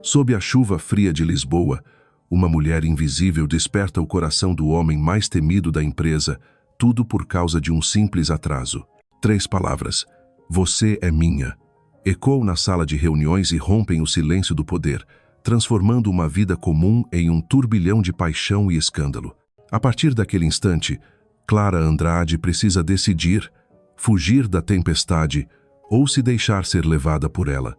Sob a chuva fria de Lisboa, uma mulher invisível desperta o coração do homem mais temido da empresa, tudo por causa de um simples atraso. 3 palavras. Você é minha. Ecoam na sala de reuniões e rompem o silêncio do poder, transformando uma vida comum em um turbilhão de paixão e escândalo. A partir daquele instante, Clara Andrade precisa decidir, fugir da tempestade ou se deixar ser levada por ela.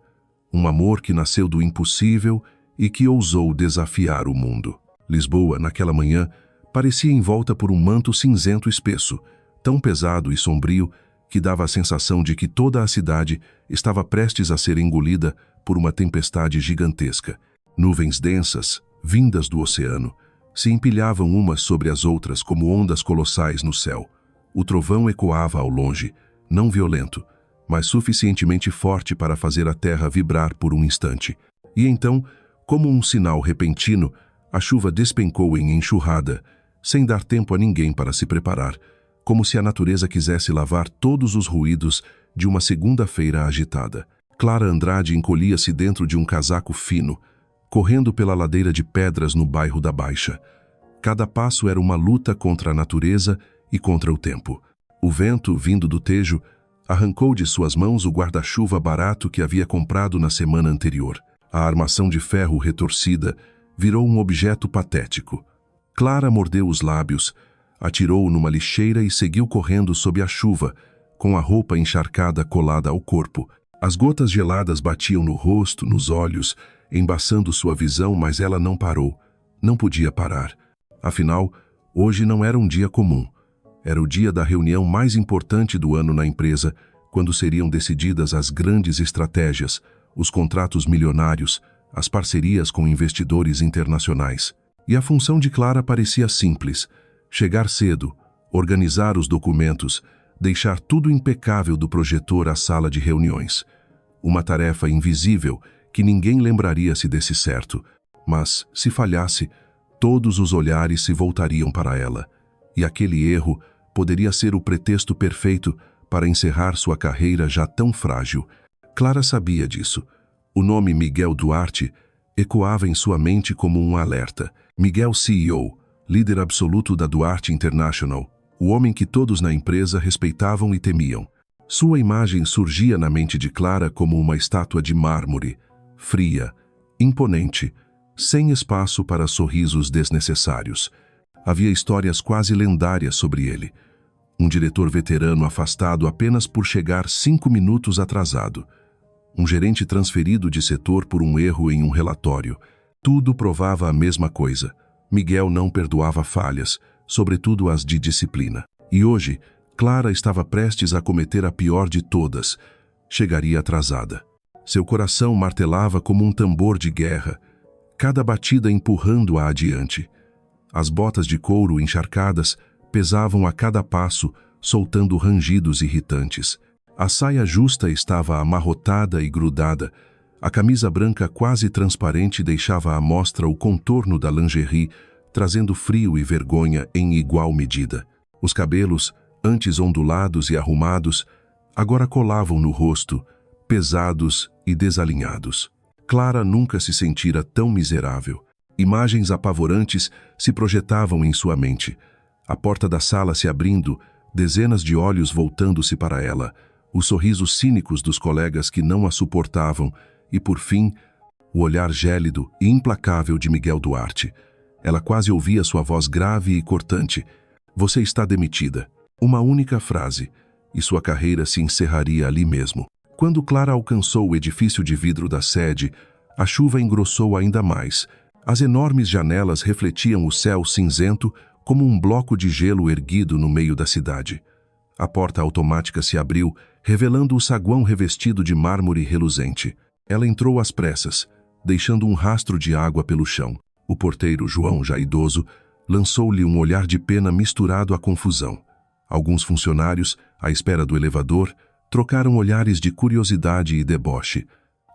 Um amor que nasceu do impossível e que ousou desafiar o mundo. Lisboa, naquela manhã, parecia envolta por um manto cinzento espesso, tão pesado e sombrio que dava a sensação de que toda a cidade estava prestes a ser engolida por uma tempestade gigantesca. Nuvens densas, vindas do oceano, se empilhavam umas sobre as outras como ondas colossais no céu. O trovão ecoava ao longe, não violento, mas suficientemente forte para fazer a terra vibrar por um instante. E então, como um sinal repentino, a chuva despencou em enxurrada, sem dar tempo a ninguém para se preparar, como se a natureza quisesse lavar todos os ruídos de uma segunda-feira agitada. Clara Andrade encolhia-se dentro de um casaco fino, correndo pela ladeira de pedras no bairro da Baixa. Cada passo era uma luta contra a natureza e contra o tempo. O vento, vindo do Tejo, arrancou de suas mãos o guarda-chuva barato que havia comprado na semana anterior. A armação de ferro retorcida virou um objeto patético. Clara mordeu os lábios, atirou-o numa lixeira e seguiu correndo sob a chuva, com a roupa encharcada colada ao corpo. As gotas geladas batiam no rosto, nos olhos, embaçando sua visão, mas ela não parou. Não podia parar. Afinal, hoje não era um dia comum. Era o dia da reunião mais importante do ano na empresa, quando seriam decididas as grandes estratégias, os contratos milionários, as parcerias com investidores internacionais. E a função de Clara parecia simples: chegar cedo, organizar os documentos, deixar tudo impecável do projetor à sala de reuniões. Uma tarefa invisível que ninguém lembraria se desse certo, mas, se falhasse, todos os olhares se voltariam para ela, e aquele erro poderia ser o pretexto perfeito para encerrar sua carreira já tão frágil. Clara sabia disso. O nome Miguel Duarte ecoava em sua mente como um alerta. Miguel, CEO, líder absoluto da Duarte International, o homem que todos na empresa respeitavam e temiam. Sua imagem surgia na mente de Clara como uma estátua de mármore, fria, imponente, sem espaço para sorrisos desnecessários. Havia histórias quase lendárias sobre ele. Um diretor veterano afastado apenas por chegar 5 minutos atrasado. Um gerente transferido de setor por um erro em um relatório. Tudo provava a mesma coisa. Miguel não perdoava falhas, sobretudo as de disciplina. E hoje, Clara estava prestes a cometer a pior de todas. Chegaria atrasada. Seu coração martelava como um tambor de guerra, cada batida empurrando-a adiante. As botas de couro encharcadas pesavam a cada passo, soltando rangidos irritantes. A saia justa estava amarrotada e grudada. A camisa branca quase transparente deixava à mostra o contorno da lingerie, trazendo frio e vergonha em igual medida. Os cabelos, antes ondulados e arrumados, agora colavam no rosto, pesados e desalinhados. Clara nunca se sentira tão miserável. Imagens apavorantes se projetavam em sua mente. A porta da sala se abrindo, dezenas de olhos voltando-se para ela, os sorrisos cínicos dos colegas que não a suportavam e, por fim, o olhar gélido e implacável de Miguel Duarte. Ela quase ouvia sua voz grave e cortante. Você está demitida. Uma única frase, e sua carreira se encerraria ali mesmo. Quando Clara alcançou o edifício de vidro da sede, a chuva engrossou ainda mais. As enormes janelas refletiam o céu cinzento como um bloco de gelo erguido no meio da cidade. A porta automática se abriu, revelando o saguão revestido de mármore reluzente. Ela entrou às pressas, deixando um rastro de água pelo chão. O porteiro, João, já idoso, lançou-lhe um olhar de pena misturado à confusão. Alguns funcionários, à espera do elevador, trocaram olhares de curiosidade e deboche.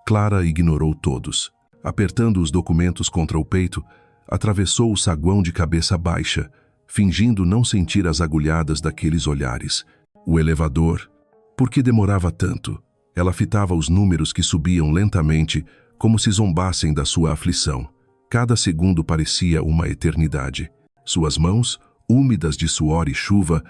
Clara ignorou todos. Apertando os documentos contra o peito, atravessou o saguão de cabeça baixa, fingindo não sentir as agulhadas daqueles olhares. O elevador. Por que demorava tanto? Ela fitava os números que subiam lentamente, como se zombassem da sua aflição. Cada segundo parecia uma eternidade. Suas mãos, úmidas de suor e chuva,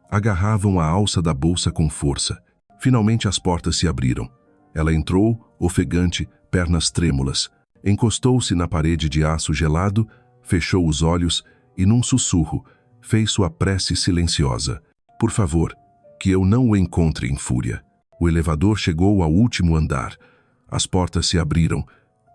agarravam a alça da bolsa com força. Finalmente as portas se abriram. Ela entrou, ofegante, pernas trêmulas. Encostou-se na parede de aço gelado, fechou os olhos e, num sussurro, fez sua prece silenciosa. Por favor, que eu não o encontre em fúria. O elevador chegou ao último andar. As portas se abriram.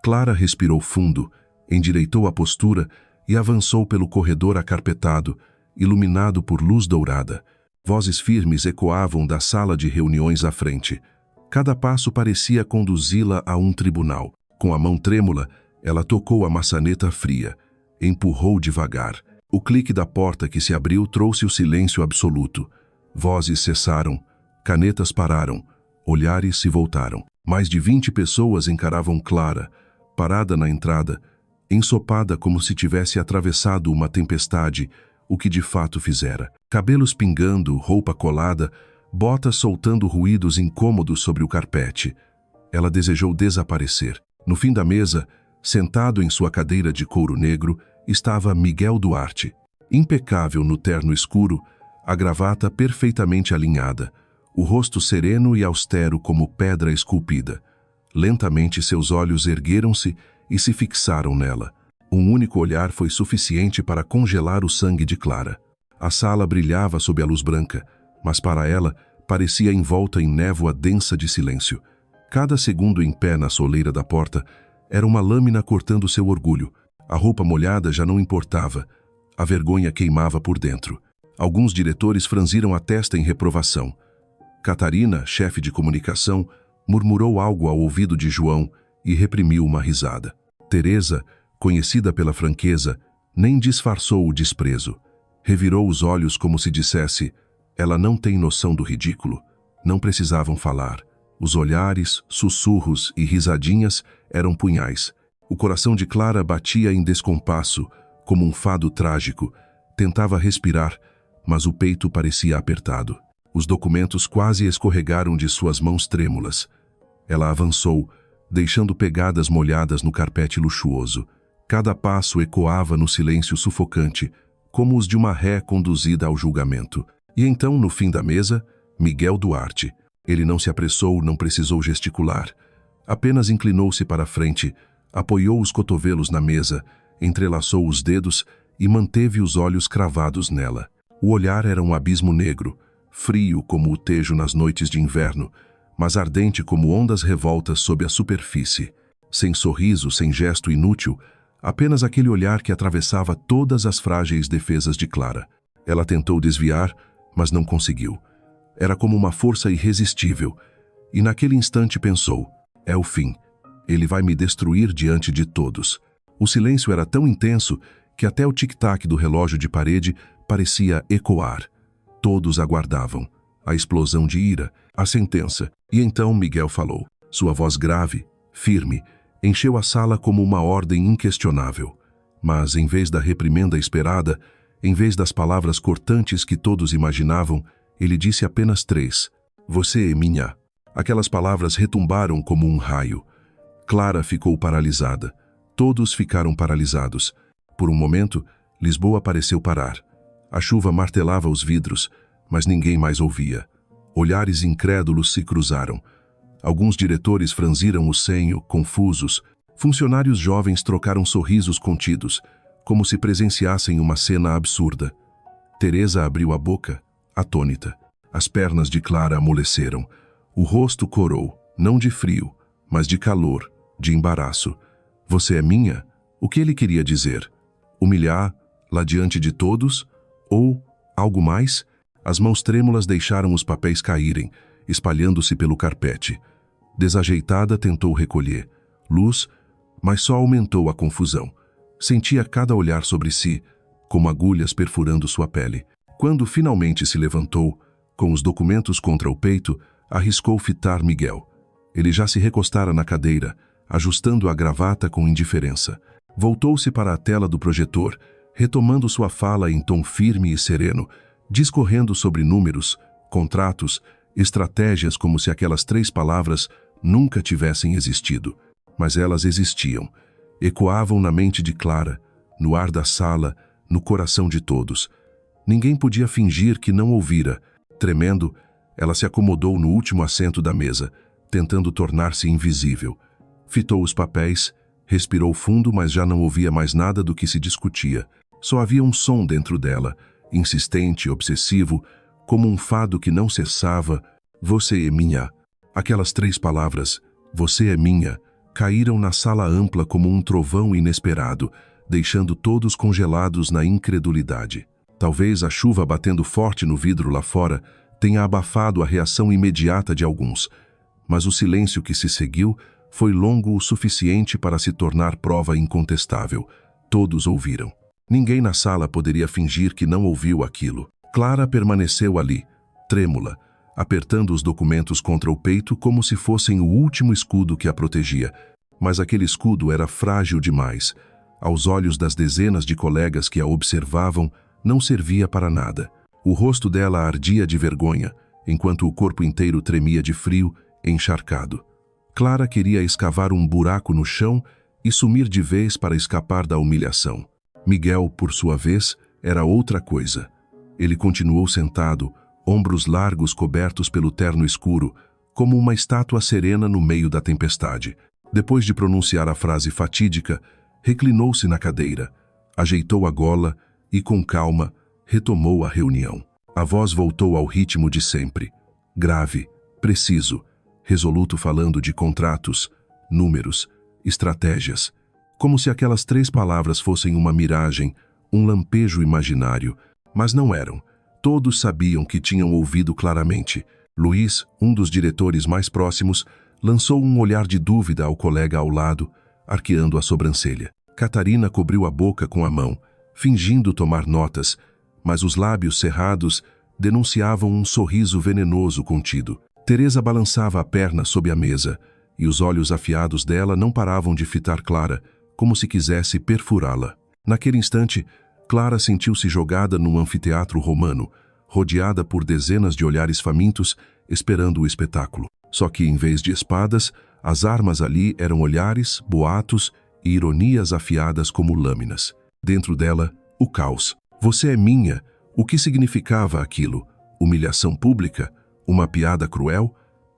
Clara respirou fundo, endireitou a postura e avançou pelo corredor acarpetado, iluminado por luz dourada. Vozes firmes ecoavam da sala de reuniões à frente. Cada passo parecia conduzi-la a um tribunal. Com a mão trêmula, ela tocou a maçaneta fria. Empurrou devagar. O clique da porta que se abriu trouxe o silêncio absoluto. Vozes cessaram, canetas pararam, olhares se voltaram. Mais de 20 pessoas encaravam Clara, parada na entrada, ensopada como se tivesse atravessado uma tempestade, o que de fato fizera. Cabelos pingando, roupa colada, botas soltando ruídos incômodos sobre o carpete. Ela desejou desaparecer. No fim da mesa, sentado em sua cadeira de couro negro, estava Miguel Duarte. Impecável no terno escuro, a gravata perfeitamente alinhada, o rosto sereno e austero como pedra esculpida. Lentamente seus olhos ergueram-se e se fixaram nela. Um único olhar foi suficiente para congelar o sangue de Clara. A sala brilhava sob a luz branca, mas para ela parecia envolta em névoa densa de silêncio. Cada segundo em pé na soleira da porta era uma lâmina cortando seu orgulho. A roupa molhada já não importava. A vergonha queimava por dentro. Alguns diretores franziram a testa em reprovação. Catarina, chefe de comunicação, murmurou algo ao ouvido de João e reprimiu uma risada. Teresa, conhecida pela franqueza, nem disfarçou o desprezo. Revirou os olhos como se dissesse: ela não tem noção do ridículo. Não precisavam falar. Os olhares, sussurros e risadinhas eram punhais. O coração de Clara batia em descompasso, como um fado trágico. Tentava respirar, mas o peito parecia apertado. Os documentos quase escorregaram de suas mãos trêmulas. Ela avançou, deixando pegadas molhadas no carpete luxuoso. Cada passo ecoava no silêncio sufocante, como os de uma ré conduzida ao julgamento. E então, no fim da mesa, Miguel Duarte. Ele não se apressou, não precisou gesticular. Apenas inclinou-se para a frente, apoiou os cotovelos na mesa, entrelaçou os dedos e manteve os olhos cravados nela. O olhar era um abismo negro, frio como o Tejo nas noites de inverno, mas ardente como ondas revoltas sob a superfície. Sem sorriso, sem gesto inútil, apenas aquele olhar que atravessava todas as frágeis defesas de Clara. Ela tentou desviar, mas não conseguiu. Era como uma força irresistível, e naquele instante pensou: é o fim. Ele vai me destruir diante de todos. O silêncio era tão intenso que até o tic-tac do relógio de parede parecia ecoar. Todos aguardavam. A explosão de ira, a sentença. E então Miguel falou. Sua voz grave, firme, encheu a sala como uma ordem inquestionável. Mas, em vez da reprimenda esperada, em vez das palavras cortantes que todos imaginavam, ele disse apenas 3. Você é minha. Aquelas palavras retumbaram como um raio. Clara ficou paralisada. Todos ficaram paralisados. Por um momento, Lisboa pareceu parar. A chuva martelava os vidros, mas ninguém mais ouvia. Olhares incrédulos se cruzaram. Alguns diretores franziram o senho, confusos. Funcionários jovens trocaram sorrisos contidos, como se presenciassem uma cena absurda. Teresa abriu a boca, atônita. As pernas de Clara amoleceram. O rosto corou, não de frio, mas de calor, de embaraço. Você é minha? O que ele queria dizer? Humilhar, lá diante de todos? Ou algo mais? As mãos trêmulas deixaram os papéis caírem, espalhando-se pelo carpete. Desajeitada, tentou recolher. Luz, mas só aumentou a confusão. Sentia cada olhar sobre si, como agulhas perfurando sua pele. Quando finalmente se levantou, com os documentos contra o peito, arriscou fitar Miguel. Ele já se recostara na cadeira, ajustando a gravata com indiferença. Voltou-se para a tela do projetor, retomando sua fala em tom firme e sereno, discorrendo sobre números, contratos, estratégias como se aquelas 3 palavras nunca tivessem existido. mas elas existiam. Ecoavam na mente de Clara, no ar da sala, no coração de todos. Ninguém podia fingir que não ouvira. Tremendo, ela se acomodou no último assento da mesa, tentando tornar-se invisível. Fitou os papéis, respirou fundo, mas já não ouvia mais nada do que se discutia. Só havia um som dentro dela, insistente, obsessivo, como um fado que não cessava. Você é minha. Aquelas 3 palavras, você é minha, caíram na sala ampla como um trovão inesperado, deixando todos congelados na incredulidade. Talvez a chuva batendo forte no vidro lá fora tenha abafado a reação imediata de alguns, mas o silêncio que se seguiu foi longo o suficiente para se tornar prova incontestável. Todos ouviram. Ninguém na sala poderia fingir que não ouviu aquilo. Clara permaneceu ali, trêmula, apertando os documentos contra o peito como se fossem o último escudo que a protegia. Mas aquele escudo era frágil demais. Aos olhos das dezenas de colegas que a observavam, não servia para nada. O rosto dela ardia de vergonha, enquanto o corpo inteiro tremia de frio, encharcado. Clara queria escavar um buraco no chão e sumir de vez para escapar da humilhação. Miguel, por sua vez, era outra coisa. Ele continuou sentado, ombros largos cobertos pelo terno escuro, como uma estátua serena no meio da tempestade. Depois de pronunciar a frase fatídica, reclinou-se na cadeira, ajeitou a gola e, com calma, retomou a reunião. A voz voltou ao ritmo de sempre, grave, preciso, resoluto, falando de contratos, números, estratégias, como se aquelas 3 palavras fossem uma miragem, um lampejo imaginário, mas não eram. Todos sabiam que tinham ouvido claramente. Luiz, um dos diretores mais próximos, lançou um olhar de dúvida ao colega ao lado, arqueando a sobrancelha. Catarina cobriu a boca com a mão, fingindo tomar notas, mas os lábios cerrados denunciavam um sorriso venenoso contido. Teresa balançava a perna sob a mesa, e os olhos afiados dela não paravam de fitar Clara, como se quisesse perfurá-la. Naquele instante, Clara sentiu-se jogada num anfiteatro romano, rodeada por dezenas de olhares famintos, esperando o espetáculo. Só que, em vez de espadas, as armas ali eram olhares, boatos e ironias afiadas como lâminas. Dentro dela, o caos. Você é minha. O que significava aquilo? Humilhação pública? Uma piada cruel?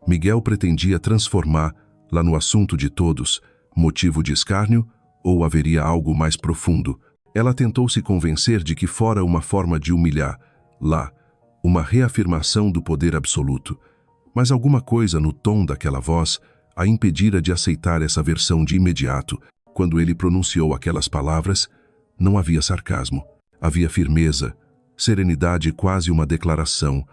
Miguel pretendia transformar, lá no assunto de todos, motivo de escárnio, ou haveria algo mais profundo? Ela tentou se convencer de que fora uma forma de humilhar, lá, uma reafirmação do poder absoluto. Mas alguma coisa no tom daquela voz a impedira de aceitar essa versão de imediato. Quando ele pronunciou aquelas palavras, não havia sarcasmo. Havia firmeza, serenidade, quase uma declaração,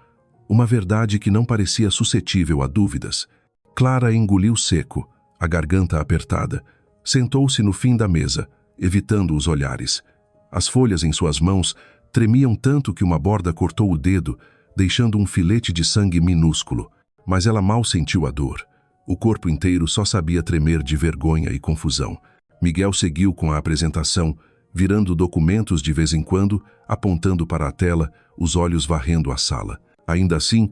uma verdade que não parecia suscetível a dúvidas. Clara engoliu seco, a garganta apertada. Sentou-se no fim da mesa, evitando os olhares. As folhas em suas mãos tremiam tanto que uma borda cortou o dedo, deixando um filete de sangue minúsculo. Mas ela mal sentiu a dor. O corpo inteiro só sabia tremer de vergonha e confusão. Miguel seguiu com a apresentação, virando documentos de vez em quando, apontando para a tela, os olhos varrendo a sala. Ainda assim,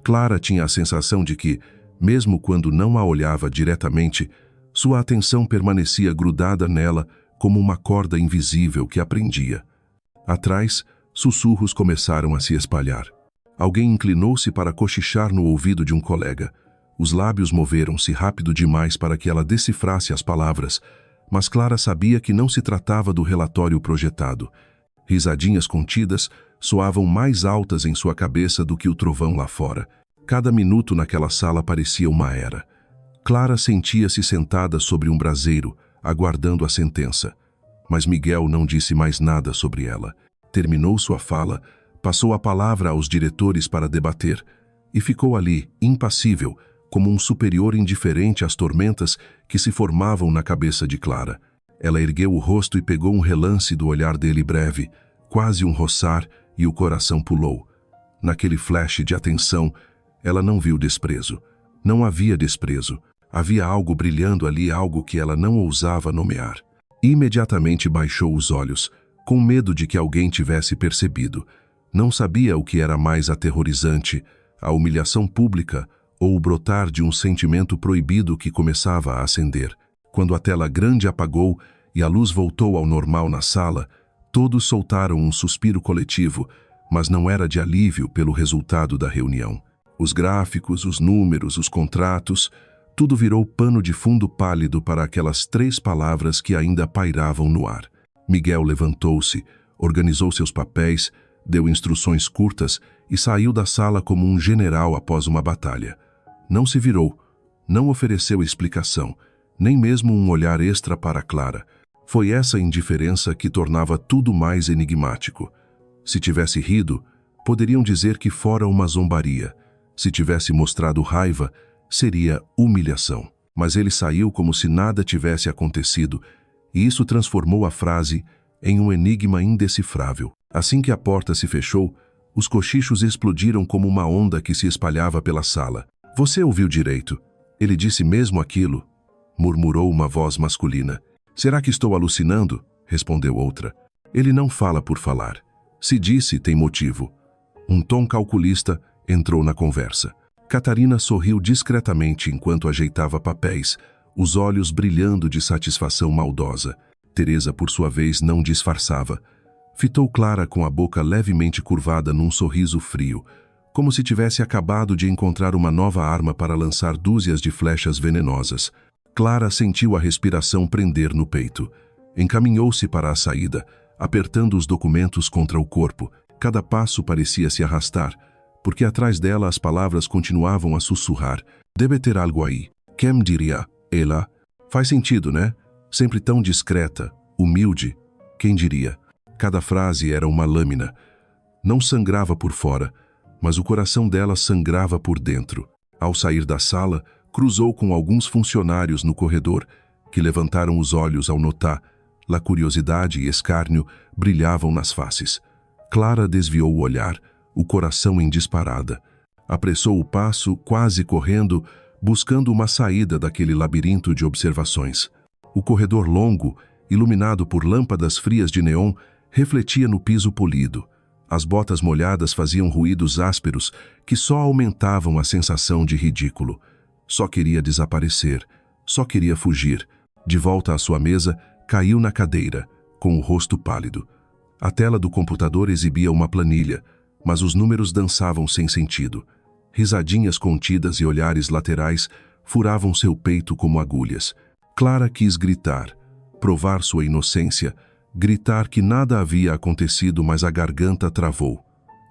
Clara tinha a sensação de que, mesmo quando não a olhava diretamente, sua atenção permanecia grudada nela como uma corda invisível que a prendia. Atrás, sussurros começaram a se espalhar. Alguém inclinou-se para cochichar no ouvido de um colega. Os lábios moveram-se rápido demais para que ela decifrasse as palavras, mas Clara sabia que não se tratava do relatório projetado. Risadinhas contidas soavam mais altas em sua cabeça do que o trovão lá fora. Cada minuto naquela sala parecia uma era. Clara sentia-se sentada sobre um braseiro, aguardando a sentença. Mas Miguel não disse mais nada sobre ela. Terminou sua fala, passou a palavra aos diretores para debater, e ficou ali, impassível, como um superior indiferente às tormentas que se formavam na cabeça de Clara. Ela ergueu o rosto e pegou um relance do olhar dele breve, quase um roçar, e o coração pulou. Naquele flash de atenção, ela não viu desprezo. Não havia desprezo. Havia algo brilhando ali, algo que ela não ousava nomear. Imediatamente baixou os olhos, com medo de que alguém tivesse percebido. Não sabia o que era mais aterrorizante, a humilhação pública ou o brotar de um sentimento proibido que começava a acender. Quando a tela grande apagou e a luz voltou ao normal na sala, todos soltaram um suspiro coletivo, mas não era de alívio pelo resultado da reunião. Os gráficos, os números, os contratos, tudo virou pano de fundo pálido para aquelas 3 palavras que ainda pairavam no ar. Miguel levantou-se, organizou seus papéis, deu instruções curtas e saiu da sala como um general após uma batalha. Não se virou, não ofereceu explicação, nem mesmo um olhar extra para Clara. Foi essa indiferença que tornava tudo mais enigmático. Se tivesse rido, poderiam dizer que fora uma zombaria. Se tivesse mostrado raiva, seria humilhação. Mas ele saiu como se nada tivesse acontecido, e isso transformou a frase em um enigma indecifrável. Assim que a porta se fechou, os cochichos explodiram como uma onda que se espalhava pela sala. "Você ouviu direito. Ele disse mesmo aquilo?" murmurou uma voz masculina. "Será que estou alucinando?" respondeu outra. "Ele não fala por falar. Se disse, tem motivo." Um tom calculista entrou na conversa. Catarina sorriu discretamente enquanto ajeitava papéis, os olhos brilhando de satisfação maldosa. Teresa, por sua vez, não disfarçava. Fitou Clara com a boca levemente curvada num sorriso frio, como se tivesse acabado de encontrar uma nova arma para lançar dúzias de flechas venenosas. Clara sentiu a respiração prender no peito. Encaminhou-se para a saída, apertando os documentos contra o corpo. Cada passo parecia se arrastar, porque atrás dela as palavras continuavam a sussurrar. "Deve ter algo aí. Quem diria? Ela? Faz sentido, né? Sempre tão discreta, humilde. Quem diria?" Cada frase era uma lâmina. Não sangrava por fora, mas o coração dela sangrava por dentro. Ao sair da sala, cruzou com alguns funcionários no corredor, que levantaram os olhos ao notar. La curiosidade e escárnio brilhavam nas faces. Clara desviou o olhar, o coração em disparada. Apressou o passo, quase correndo, buscando uma saída daquele labirinto de observações. O corredor longo, iluminado por lâmpadas frias de neon, refletia no piso polido. As botas molhadas faziam ruídos ásperos que só aumentavam a sensação de ridículo. Só queria desaparecer, só queria fugir. De volta à sua mesa, caiu na cadeira, com o rosto pálido. A tela do computador exibia uma planilha, mas os números dançavam sem sentido. Risadinhas contidas e olhares laterais furavam seu peito como agulhas. Clara quis gritar, provar sua inocência, gritar que nada havia acontecido, mas a garganta travou.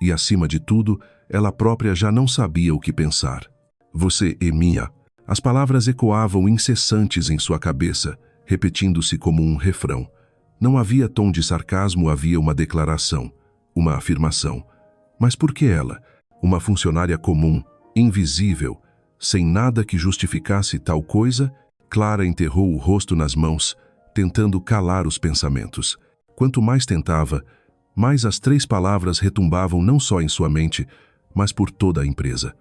E, acima de tudo, ela própria já não sabia o que pensar. "Você é minha." As palavras ecoavam incessantes em sua cabeça, repetindo-se como um refrão. Não havia tom de sarcasmo, havia uma declaração, uma afirmação. Mas por que ela, uma funcionária comum, invisível, sem nada que justificasse tal coisa? Clara enterrou o rosto nas mãos, tentando calar os pensamentos. Quanto mais tentava, mais as 3 palavras retumbavam não só em sua mente, mas por toda a empresa.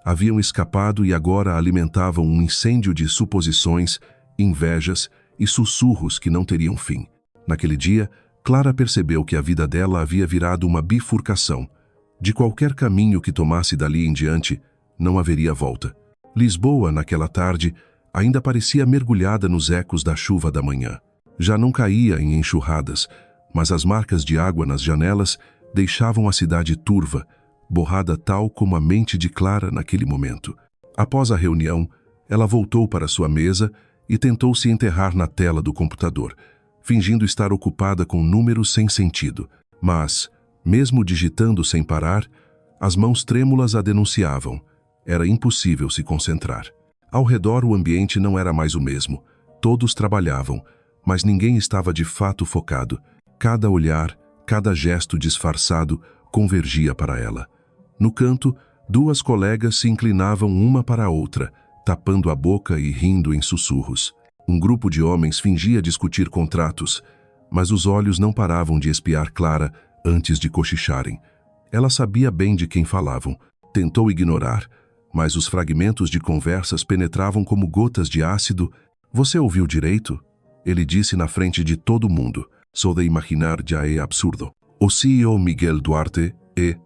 Haviam escapado e agora alimentavam um incêndio de suposições, invejas e sussurros que não teriam fim. Naquele dia, Clara percebeu que a vida dela havia virado uma bifurcação. De qualquer caminho que tomasse dali em diante, não haveria volta. Lisboa, naquela tarde, ainda parecia mergulhada nos ecos da chuva da manhã. Já não caía em enxurradas, mas as marcas de água nas janelas deixavam a cidade turva, borrada tal como a mente de Clara naquele momento. Após a reunião, ela voltou para sua mesa e tentou se enterrar na tela do computador, fingindo estar ocupada com números sem sentido. Mas, mesmo digitando sem parar, as mãos trêmulas a denunciavam. Era impossível se concentrar. Ao redor o ambiente não era mais o mesmo. Todos trabalhavam, mas ninguém estava de fato focado. Cada olhar, cada gesto disfarçado convergia para ela. No canto, 2 colegas se inclinavam uma para a outra, tapando a boca e rindo em sussurros. Um grupo de homens fingia discutir contratos, mas os olhos não paravam de espiar Clara antes de cochicharem. Ela sabia bem de quem falavam. Tentou ignorar, mas os fragmentos de conversas penetravam como gotas de ácido. "Você ouviu direito?" ele disse na frente de todo mundo. "Só de imaginar já é absurdo." "O CEO Miguel Duarte é...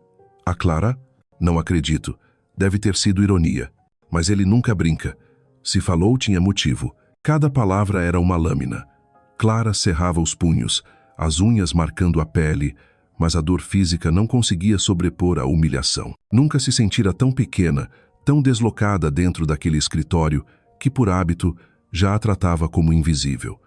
a Clara?" "Não acredito. Deve ter sido ironia. Mas ele nunca brinca. Se falou, tinha motivo." Cada palavra era uma lâmina. Clara cerrava os punhos, as unhas marcando a pele, mas a dor física não conseguia sobrepor a humilhação. Nunca se sentira tão pequena, tão deslocada dentro daquele escritório, que por hábito já a tratava como invisível.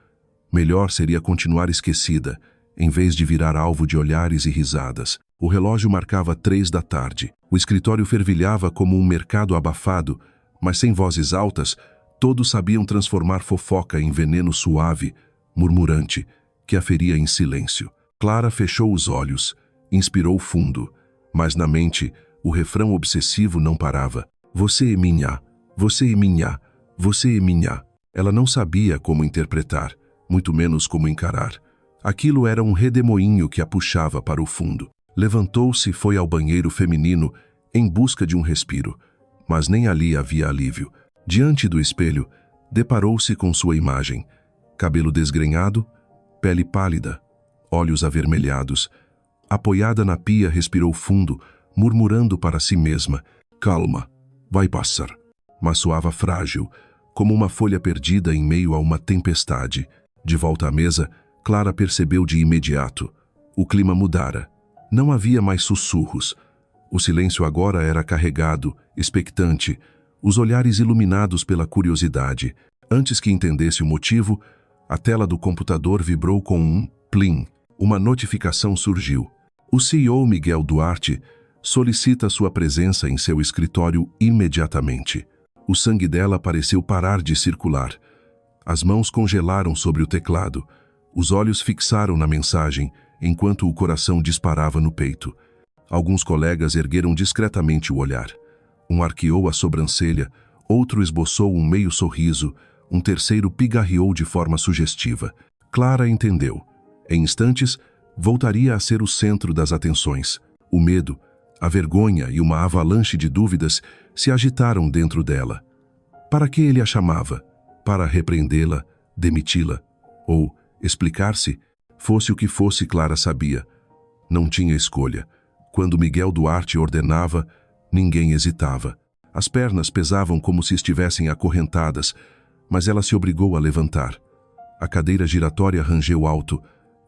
Melhor seria continuar esquecida, em vez de virar alvo de olhares e risadas. O relógio marcava 3 da tarde. O escritório fervilhava como um mercado abafado, mas sem vozes altas, todos sabiam transformar fofoca em veneno suave, murmurante, que a feria em silêncio. Clara fechou os olhos, inspirou fundo, mas na mente o refrão obsessivo não parava. Você é minha, você é minha, você é minha. Ela não sabia como interpretar, muito menos como encarar. Aquilo era um redemoinho que a puxava para o fundo. Levantou-se e foi ao banheiro feminino em busca de um respiro, mas nem ali havia alívio. Diante do espelho, deparou-se com sua imagem. Cabelo desgrenhado, pele pálida, olhos avermelhados. Apoiada na pia, respirou fundo, murmurando para si mesma: calma, vai passar. Mas soava frágil, como uma folha perdida em meio a uma tempestade. De volta à mesa, Clara percebeu de imediato. O clima mudara. Não havia mais sussurros. O silêncio agora era carregado, expectante, os olhares iluminados pela curiosidade. Antes que entendesse o motivo, a tela do computador vibrou com um plim. Uma notificação surgiu. O CEO Miguel Duarte solicita sua presença em seu escritório imediatamente. O sangue dela pareceu parar de circular. As mãos congelaram sobre o teclado. Os olhos fixaram na mensagem, enquanto o coração disparava no peito. Alguns colegas ergueram discretamente o olhar. Um arqueou a sobrancelha, outro esboçou um meio sorriso, um terceiro pigarreou de forma sugestiva. Clara entendeu. Em instantes, voltaria a ser o centro das atenções. O medo, a vergonha e uma avalanche de dúvidas se agitaram dentro dela. Para que ele a chamava? Para repreendê-la, demiti-la? Ou explicar-se? Fosse o que fosse, Clara sabia. Não tinha escolha. Quando Miguel Duarte ordenava, ninguém hesitava. As pernas pesavam como se estivessem acorrentadas, mas ela se obrigou a levantar. A cadeira giratória rangeu alto,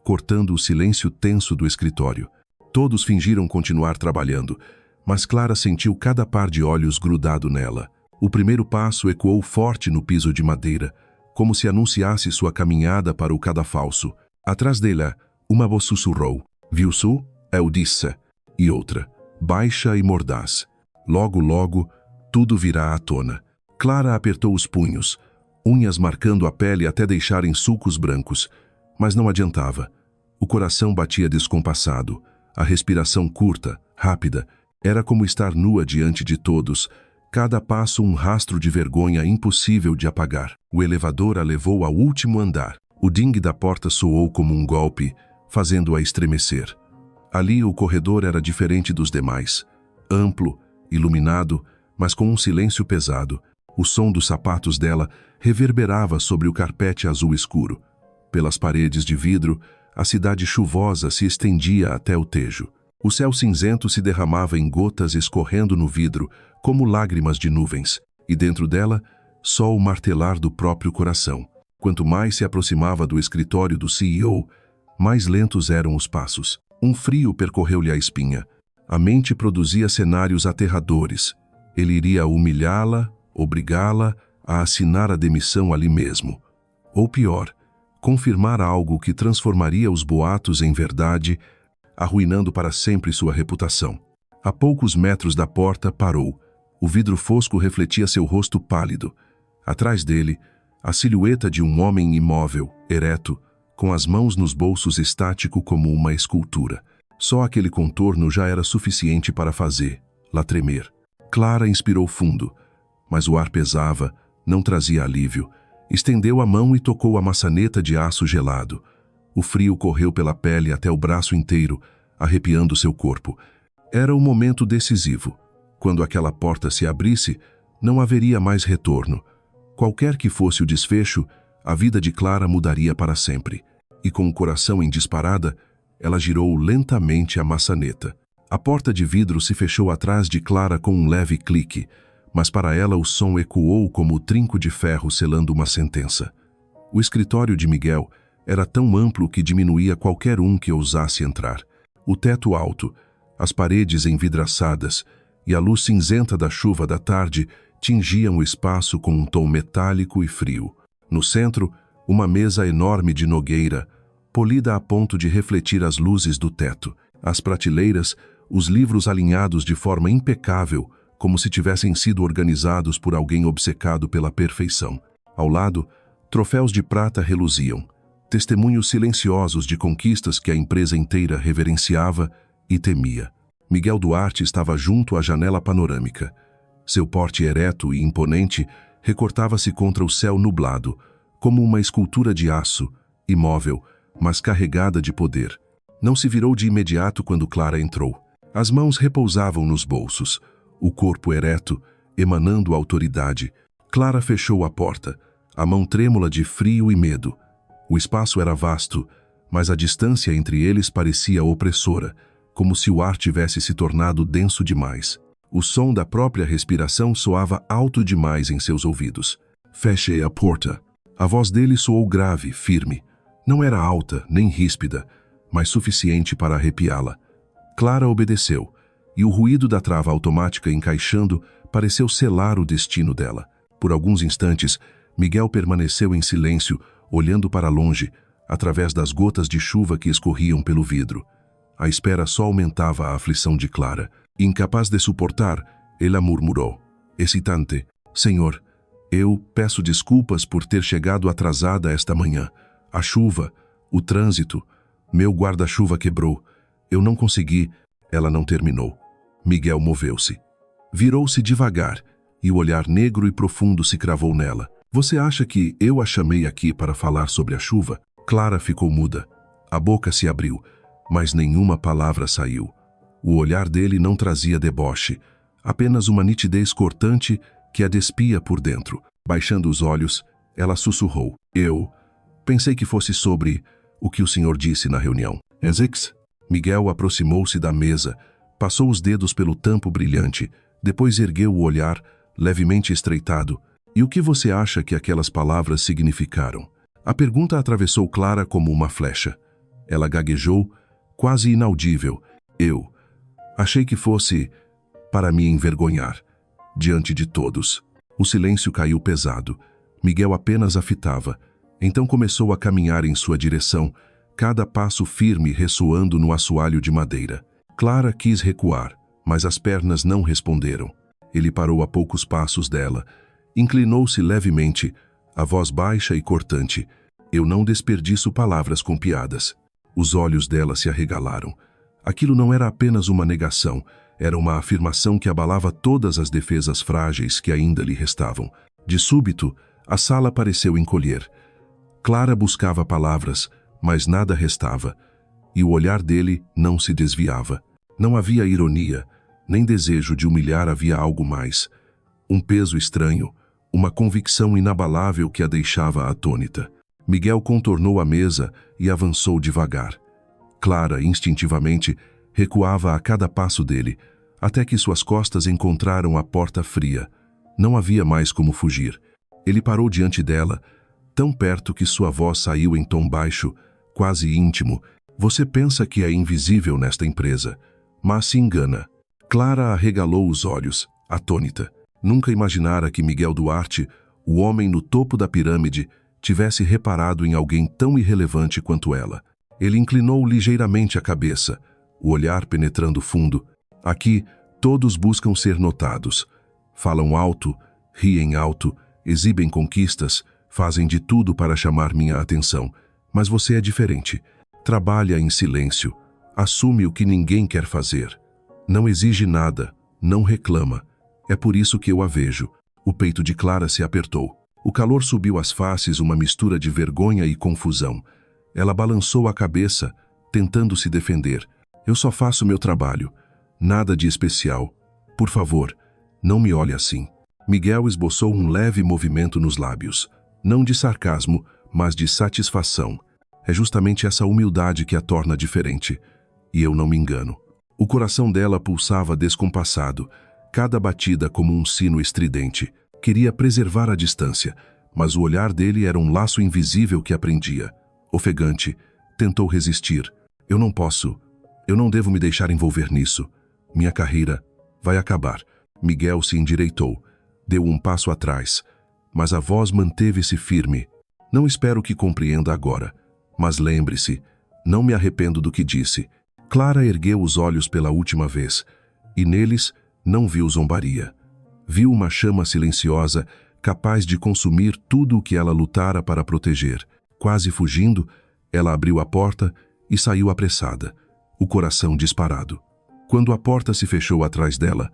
cortando o silêncio tenso do escritório. Todos fingiram continuar trabalhando, mas Clara sentiu cada par de olhos grudado nela. O primeiro passo ecoou forte no piso de madeira, como se anunciasse sua caminhada para o cadafalso. Atrás dela, uma voz sussurrou: "Viu-su? Eu disse." E outra, baixa e mordaz: "Logo, logo, tudo virá à tona." Clara apertou os punhos, unhas marcando a pele até deixarem sulcos brancos, mas não adiantava. O coração batia descompassado, a respiração curta, rápida. Era como estar nua diante de todos, cada passo um rastro de vergonha impossível de apagar. O elevador a levou ao último andar. O dingue da porta soou como um golpe, fazendo-a estremecer. Ali o corredor era diferente dos demais. Amplo, iluminado, mas com um silêncio pesado. O som dos sapatos dela reverberava sobre o carpete azul escuro. Pelas paredes de vidro, a cidade chuvosa se estendia até o Tejo. O céu cinzento se derramava em gotas escorrendo no vidro, como lágrimas de nuvens. E dentro dela, só o martelar do próprio coração. Quanto mais se aproximava do escritório do CEO, mais lentos eram os passos. Um frio percorreu-lhe a espinha. A mente produzia cenários aterradores. Ele iria humilhá-la, obrigá-la a assinar a demissão ali mesmo. Ou pior, confirmar algo que transformaria os boatos em verdade, arruinando para sempre sua reputação. A poucos metros da porta, parou. O vidro fosco refletia seu rosto pálido. Atrás dele, a silhueta de um homem imóvel, ereto, com as mãos nos bolsos, estático como uma escultura. Só aquele contorno já era suficiente para fazê-la tremer. Clara inspirou fundo, mas o ar pesava, não trazia alívio. Estendeu a mão e tocou a maçaneta de aço gelado. O frio correu pela pele até o braço inteiro, arrepiando seu corpo. Era o momento decisivo. Quando aquela porta se abrisse, não haveria mais retorno. Qualquer que fosse o desfecho, a vida de Clara mudaria para sempre. E com o coração em disparada, ela girou lentamente a maçaneta. A porta de vidro se fechou atrás de Clara com um leve clique, mas para ela o som ecoou como o trinco de ferro selando uma sentença. O escritório de Miguel era tão amplo que diminuía qualquer um que ousasse entrar. O teto alto, as paredes envidraçadas e a luz cinzenta da chuva da tarde tingiam o espaço com um tom metálico e frio. No centro, uma mesa enorme de nogueira, polida a ponto de refletir as luzes do teto. As prateleiras, os livros alinhados de forma impecável, como se tivessem sido organizados por alguém obcecado pela perfeição. Ao lado, troféus de prata reluziam, testemunhos silenciosos de conquistas que a empresa inteira reverenciava e temia. Miguel Duarte estava junto à janela panorâmica. Seu porte ereto e imponente recortava-se contra o céu nublado, como uma escultura de aço, imóvel, mas carregada de poder. Não se virou de imediato quando Clara entrou. As mãos repousavam nos bolsos, o corpo ereto, emanando autoridade. Clara fechou a porta, a mão trêmula de frio e medo. O espaço era vasto, mas a distância entre eles parecia opressora, como se o ar tivesse se tornado denso demais. O som da própria respiração soava alto demais em seus ouvidos. Feche a porta. A voz dele soou grave, firme. Não era alta, nem ríspida, mas suficiente para arrepiá-la. Clara obedeceu, e o ruído da trava automática encaixando pareceu selar o destino dela. Por alguns instantes, Miguel permaneceu em silêncio, olhando para longe, através das gotas de chuva que escorriam pelo vidro. A espera só aumentava a aflição de Clara. Incapaz de suportar, ela murmurou, excitante: Senhor, eu peço desculpas por ter chegado atrasada esta manhã. A chuva, o trânsito, meu guarda-chuva quebrou. Eu não consegui. Ela não terminou. Miguel moveu-se. Virou-se devagar, e o olhar negro e profundo se cravou nela. Você acha que eu a chamei aqui para falar sobre a chuva? Clara ficou muda. A boca se abriu, mas nenhuma palavra saiu. O olhar dele não trazia deboche, apenas uma nitidez cortante que a despia por dentro. Baixando os olhos, ela sussurrou: Eu pensei que fosse sobre o que o senhor disse na reunião. Ezix? Miguel aproximou-se da mesa, passou os dedos pelo tampo brilhante, depois ergueu o olhar, levemente estreitado. E o que você acha que aquelas palavras significaram? A pergunta atravessou Clara como uma flecha. Ela gaguejou, quase inaudível. Eu achei que fosse para me envergonhar, diante de todos. O silêncio caiu pesado. Miguel apenas a fitava. Então começou a caminhar em sua direção, cada passo firme ressoando no assoalho de madeira. Clara quis recuar, mas as pernas não responderam. Ele parou a poucos passos dela. Inclinou-se levemente, a voz baixa e cortante. Eu não desperdiço palavras com piadas. Os olhos dela se arregalaram. Aquilo não era apenas uma negação, era uma afirmação que abalava todas as defesas frágeis que ainda lhe restavam. De súbito, a sala pareceu encolher. Clara buscava palavras, mas nada restava, e o olhar dele não se desviava. Não havia ironia, nem desejo de humilhar, havia algo mais. Um peso estranho, uma convicção inabalável que a deixava atônita. Miguel contornou a mesa e avançou devagar. Clara, instintivamente, recuava a cada passo dele, até que suas costas encontraram a porta fria. Não havia mais como fugir. Ele parou diante dela, tão perto que sua voz saiu em tom baixo, quase íntimo. Você pensa que é invisível nesta empresa, mas se engana. Clara arregalou os olhos, atônita. Nunca imaginara que Miguel Duarte, o homem no topo da pirâmide, tivesse reparado em alguém tão irrelevante quanto ela. Ele inclinou ligeiramente a cabeça, o olhar penetrando fundo. Aqui, todos buscam ser notados. Falam alto, riem alto, exibem conquistas, fazem de tudo para chamar minha atenção. Mas você é diferente. Trabalha em silêncio, assume o que ninguém quer fazer. Não exige nada, não reclama. É por isso que eu a vejo. O peito de Clara se apertou. O calor subiu às faces, uma mistura de vergonha e confusão. Ela balançou a cabeça, tentando se defender. Eu só faço meu trabalho. Nada de especial. Por favor, não me olhe assim. Miguel esboçou um leve movimento nos lábios. Não de sarcasmo, mas de satisfação. É justamente essa humildade que a torna diferente. E eu não me engano. O coração dela pulsava descompassado, cada batida como um sino estridente. Queria preservar a distância, mas o olhar dele era um laço invisível que a prendia. Ofegante, tentou resistir. Eu não posso. Eu não devo me deixar envolver nisso. Minha carreira vai acabar. Miguel se endireitou. Deu um passo atrás. Mas a voz manteve-se firme. Não espero que compreenda agora. Mas lembre-se, não me arrependo do que disse. Clara ergueu os olhos pela última vez. E neles não viu zombaria. Viu uma chama silenciosa, capaz de consumir tudo o que ela lutara para proteger. Quase fugindo, ela abriu a porta e saiu apressada, o coração disparado. Quando a porta se fechou atrás dela,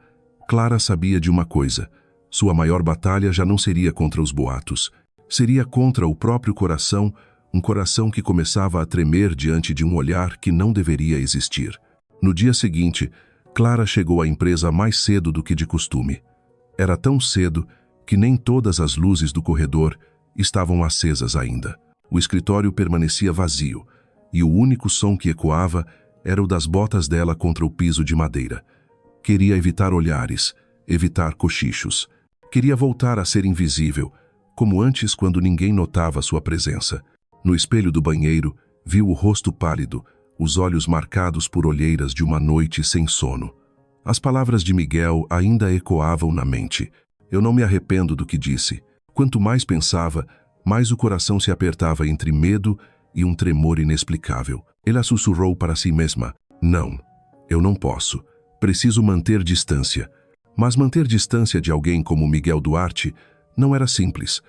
Clara sabia de uma coisa: sua maior batalha já não seria contra os boatos. Seria contra o próprio coração, um coração que começava a tremer diante de um olhar que não deveria existir. No dia seguinte, Clara chegou à empresa mais cedo do que de costume. Era tão cedo que nem todas as luzes do corredor estavam acesas ainda. O escritório permanecia vazio, e o único som que ecoava era o das botas dela contra o piso de madeira. Queria evitar olhares, evitar cochichos. Queria voltar a ser invisível, como antes quando ninguém notava sua presença. No espelho do banheiro, viu o rosto pálido, os olhos marcados por olheiras de uma noite sem sono. As palavras de Miguel ainda ecoavam na mente. Eu não me arrependo do que disse. Quanto mais pensava, mais o coração se apertava entre medo e um tremor inexplicável. Ela sussurrou para si mesma: não, eu não posso. Preciso manter distância. Mas manter distância de alguém como Miguel Duarte não era simples.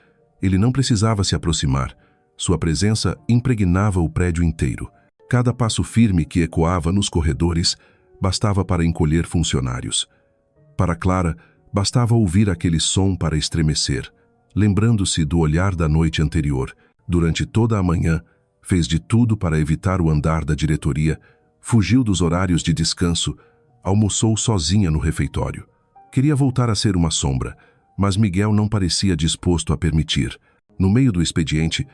Ele não precisava se aproximar. Sua presença impregnava o prédio inteiro. Cada passo firme que ecoava nos corredores bastava para encolher funcionários. Para Clara, bastava ouvir aquele som para estremecer. Lembrando-se do olhar da noite anterior, durante toda a manhã, fez de tudo para evitar o andar da diretoria, fugiu dos horários de descanso, almoçou sozinha no refeitório. Queria voltar a ser uma sombra, mas Miguel não parecia disposto a permitir. No meio do expediente,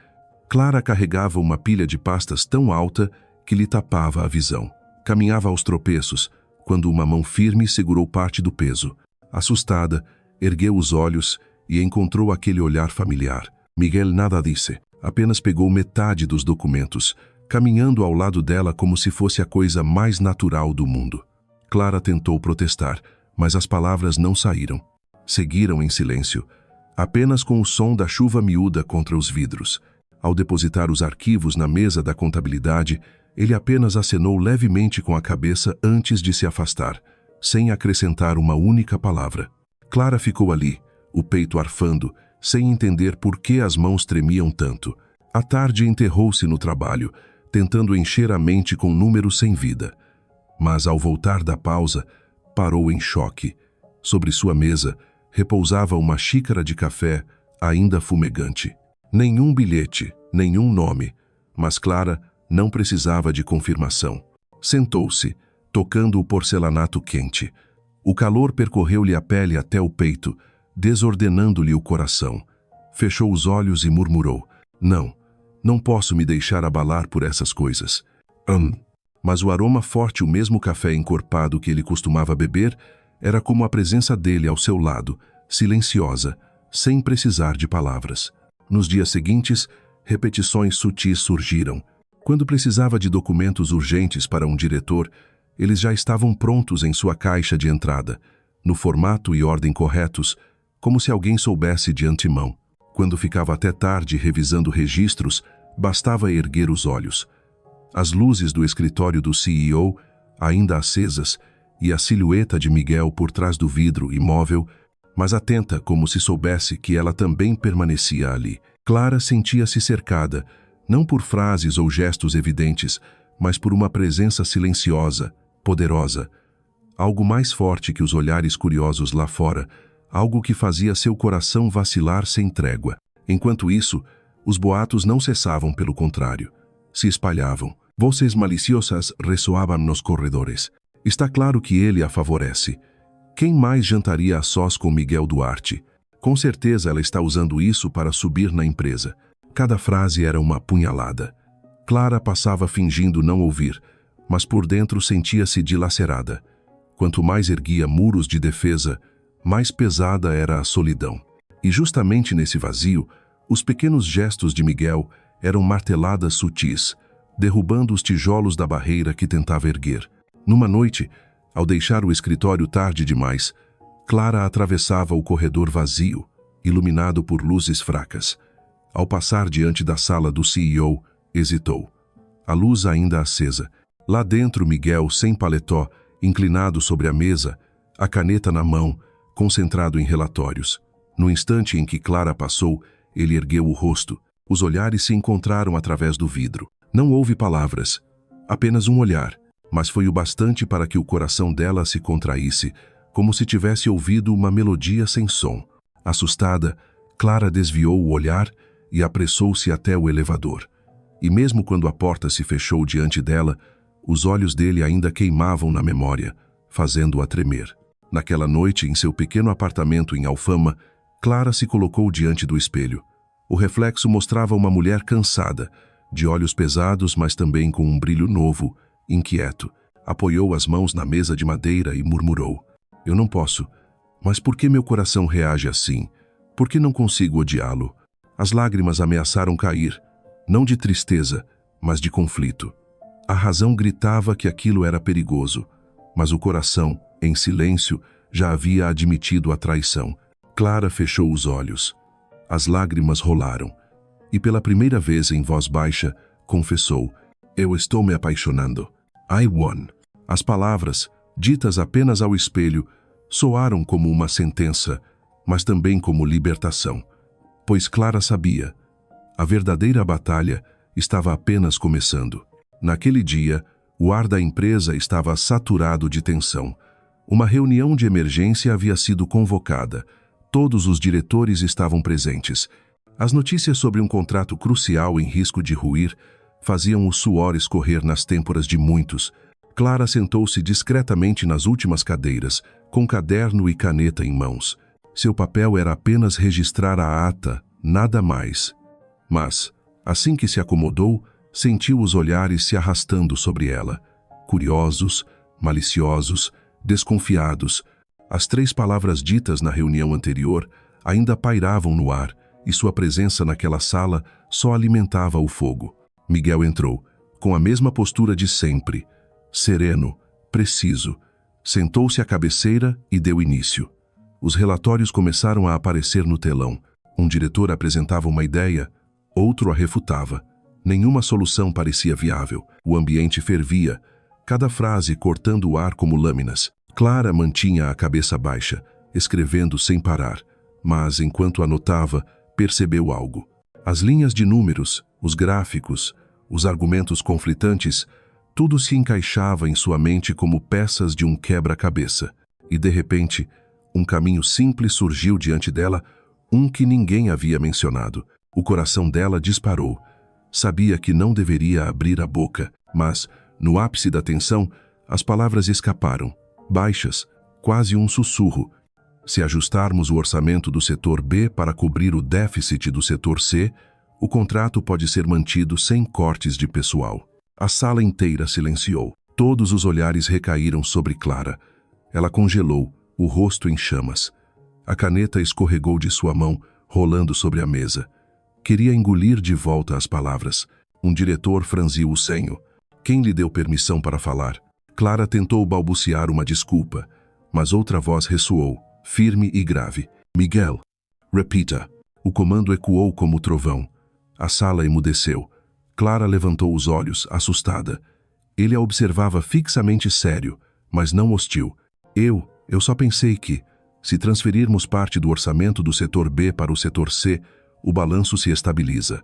Clara carregava uma pilha de pastas tão alta que lhe tapava a visão. Caminhava aos tropeços, quando uma mão firme segurou parte do peso. Assustada, ergueu os olhos e encontrou aquele olhar familiar. Miguel nada disse, apenas pegou metade dos documentos, caminhando ao lado dela como se fosse a coisa mais natural do mundo. Clara tentou protestar, mas as palavras não saíram. Seguiram em silêncio, apenas com o som da chuva miúda contra os vidros. Ao depositar os arquivos na mesa da contabilidade, ele apenas acenou levemente com a cabeça antes de se afastar, sem acrescentar uma única palavra. Clara ficou ali, o peito arfando, sem entender por que as mãos tremiam tanto. À tarde enterrou-se no trabalho, tentando encher a mente com números sem vida. Mas ao voltar da pausa, parou em choque. Sobre sua mesa, repousava uma xícara de café ainda fumegante. Nenhum bilhete, nenhum nome, mas Clara não precisava de confirmação. Sentou-se, tocando o porcelanato quente. O calor percorreu-lhe a pele até o peito, desordenando-lhe o coração. Fechou os olhos e murmurou: não posso me deixar abalar por essas coisas. Mas o aroma forte, o mesmo café encorpado que ele costumava beber, era como a presença dele ao seu lado, silenciosa, sem precisar de palavras. Nos dias seguintes, repetições sutis surgiram. Quando precisava de documentos urgentes para um diretor, eles já estavam prontos em sua caixa de entrada, no formato e ordem corretos, como se alguém soubesse de antemão. Quando ficava até tarde revisando registros, bastava erguer os olhos. As luzes do escritório do CEO, ainda acesas, e a silhueta de Miguel por trás do vidro imóvel, mas atenta como se soubesse que ela também permanecia ali. Clara sentia-se cercada, não por frases ou gestos evidentes, mas por uma presença silenciosa, poderosa. Algo mais forte que os olhares curiosos lá fora, algo que fazia seu coração vacilar sem trégua. Enquanto isso, os boatos não cessavam, pelo contrário. Se espalhavam. Vozes maliciosas ressoavam nos corredores. Está claro que ele a favorece. Quem mais jantaria a sós com Miguel Duarte? Com certeza ela está usando isso para subir na empresa. Cada frase era uma punhalada. Clara passava fingindo não ouvir, mas por dentro sentia-se dilacerada. Quanto mais erguia muros de defesa, mais pesada era a solidão. E justamente nesse vazio, Os pequenos gestos de Miguel eram marteladas sutis, derrubando os tijolos da barreira que tentava erguer. Numa noite, ao deixar o escritório tarde demais, Clara atravessava o corredor vazio, iluminado por luzes fracas. Ao passar diante da sala do CEO, hesitou. A luz ainda acesa. Lá dentro, Miguel, sem paletó, inclinado sobre a mesa, a caneta na mão, concentrado em relatórios. No instante em que Clara passou, ele ergueu o rosto. Os olhares se encontraram através do vidro. Não houve palavras, apenas um olhar, mas foi o bastante para que o coração dela se contraísse, como se tivesse ouvido uma melodia sem som. Assustada, Clara desviou o olhar e apressou-se até o elevador. E mesmo quando a porta se fechou diante dela, os olhos dele ainda queimavam na memória, fazendo-a tremer. Naquela noite, em seu pequeno apartamento em Alfama, Clara se colocou diante do espelho. O reflexo mostrava uma mulher cansada, de olhos pesados, mas também com um brilho novo, inquieto. Apoiou as mãos na mesa de madeira e murmurou: "Eu não posso. Mas por que meu coração reage assim? Por que não consigo odiá-lo?" As lágrimas ameaçaram cair, não de tristeza, mas de conflito. A razão gritava que aquilo era perigoso, mas o coração, em silêncio, já havia admitido a traição. Clara fechou os olhos. As lágrimas rolaram. E pela primeira vez em voz baixa, confessou: "Eu estou me apaixonando. I won." As palavras, ditas apenas ao espelho, soaram como uma sentença, mas também como libertação. Pois Clara sabia, a verdadeira batalha estava apenas começando. Naquele dia, o ar da empresa estava saturado de tensão. Uma reunião de emergência havia sido convocada. Todos os diretores estavam presentes. As notícias sobre um contrato crucial em risco de ruir faziam o suor escorrer nas têmporas de muitos. Clara sentou-se discretamente nas últimas cadeiras, com caderno e caneta em mãos. Seu papel era apenas registrar a ata, nada mais. Mas, assim que se acomodou, sentiu os olhares se arrastando sobre ela. Curiosos, maliciosos, desconfiados. As 3 palavras ditas na reunião anterior ainda pairavam no ar, e sua presença naquela sala só alimentava o fogo. Miguel entrou, com a mesma postura de sempre, sereno, preciso. Sentou-se à cabeceira e deu início. Os relatórios começaram a aparecer no telão. Um diretor apresentava uma ideia, outro a refutava. Nenhuma solução parecia viável. O ambiente fervia, cada frase cortando o ar como lâminas. Clara mantinha a cabeça baixa, escrevendo sem parar, mas enquanto anotava, percebeu algo. As linhas de números, os gráficos, os argumentos conflitantes, tudo se encaixava em sua mente como peças de um quebra-cabeça. E de repente, um caminho simples surgiu diante dela, um que ninguém havia mencionado. O coração dela disparou. Sabia que não deveria abrir a boca, mas, no ápice da tensão, as palavras escaparam, baixas, quase um sussurro. Se ajustarmos o orçamento do setor B para cobrir o déficit do setor C, o contrato pode ser mantido sem cortes de pessoal. A sala inteira silenciou. Todos os olhares recaíram sobre Clara. Ela congelou, o rosto em chamas. A caneta escorregou de sua mão, rolando sobre a mesa. Queria engolir de volta as palavras. Um diretor franziu o senho. Quem lhe deu permissão para falar? Clara tentou balbuciar uma desculpa, mas outra voz ressoou, firme e grave. "Miguel, repita." O comando ecoou como trovão. A sala emudeceu. Clara levantou os olhos, assustada. Ele a observava fixamente sério, mas não hostil. Eu só pensei que, se transferirmos parte do orçamento do setor B para o setor C, o balanço se estabiliza.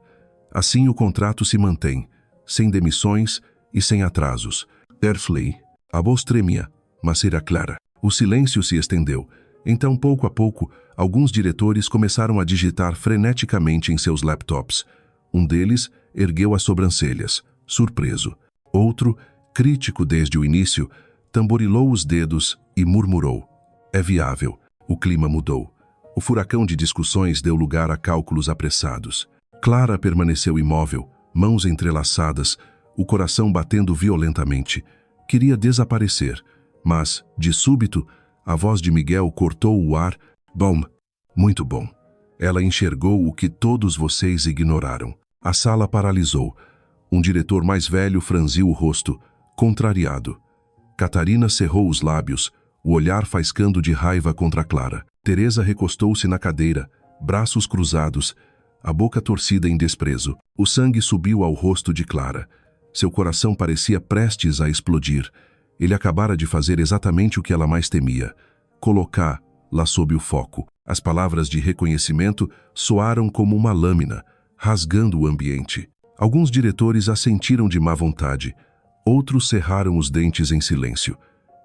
Assim o contrato se mantém, sem demissões e sem atrasos. Erfley. A voz tremia, mas era clara. O silêncio se estendeu. Então, pouco a pouco, alguns diretores começaram a digitar freneticamente em seus laptops. Um deles ergueu as sobrancelhas, surpreso. Outro, crítico desde o início, tamborilou os dedos e murmurou: "É viável." O clima mudou. O furacão de discussões deu lugar a cálculos apressados. Clara permaneceu imóvel, mãos entrelaçadas, o coração batendo violentamente. Queria desaparecer, mas, de súbito, a voz de Miguel cortou o ar. "Bom, muito bom." Ela enxergou o que todos vocês ignoraram. A sala paralisou. Um diretor mais velho franziu o rosto, contrariado. Catarina cerrou os lábios, o olhar faiscando de raiva contra Clara. Teresa recostou-se na cadeira, braços cruzados, a boca torcida em desprezo. O sangue subiu ao rosto de Clara. Seu coração parecia prestes a explodir. Ele acabara de fazer exatamente o que ela mais temia: colocá-la sob o foco. As palavras de reconhecimento soaram como uma lâmina, rasgando o ambiente. Alguns diretores assentiram de má vontade. Outros cerraram os dentes em silêncio.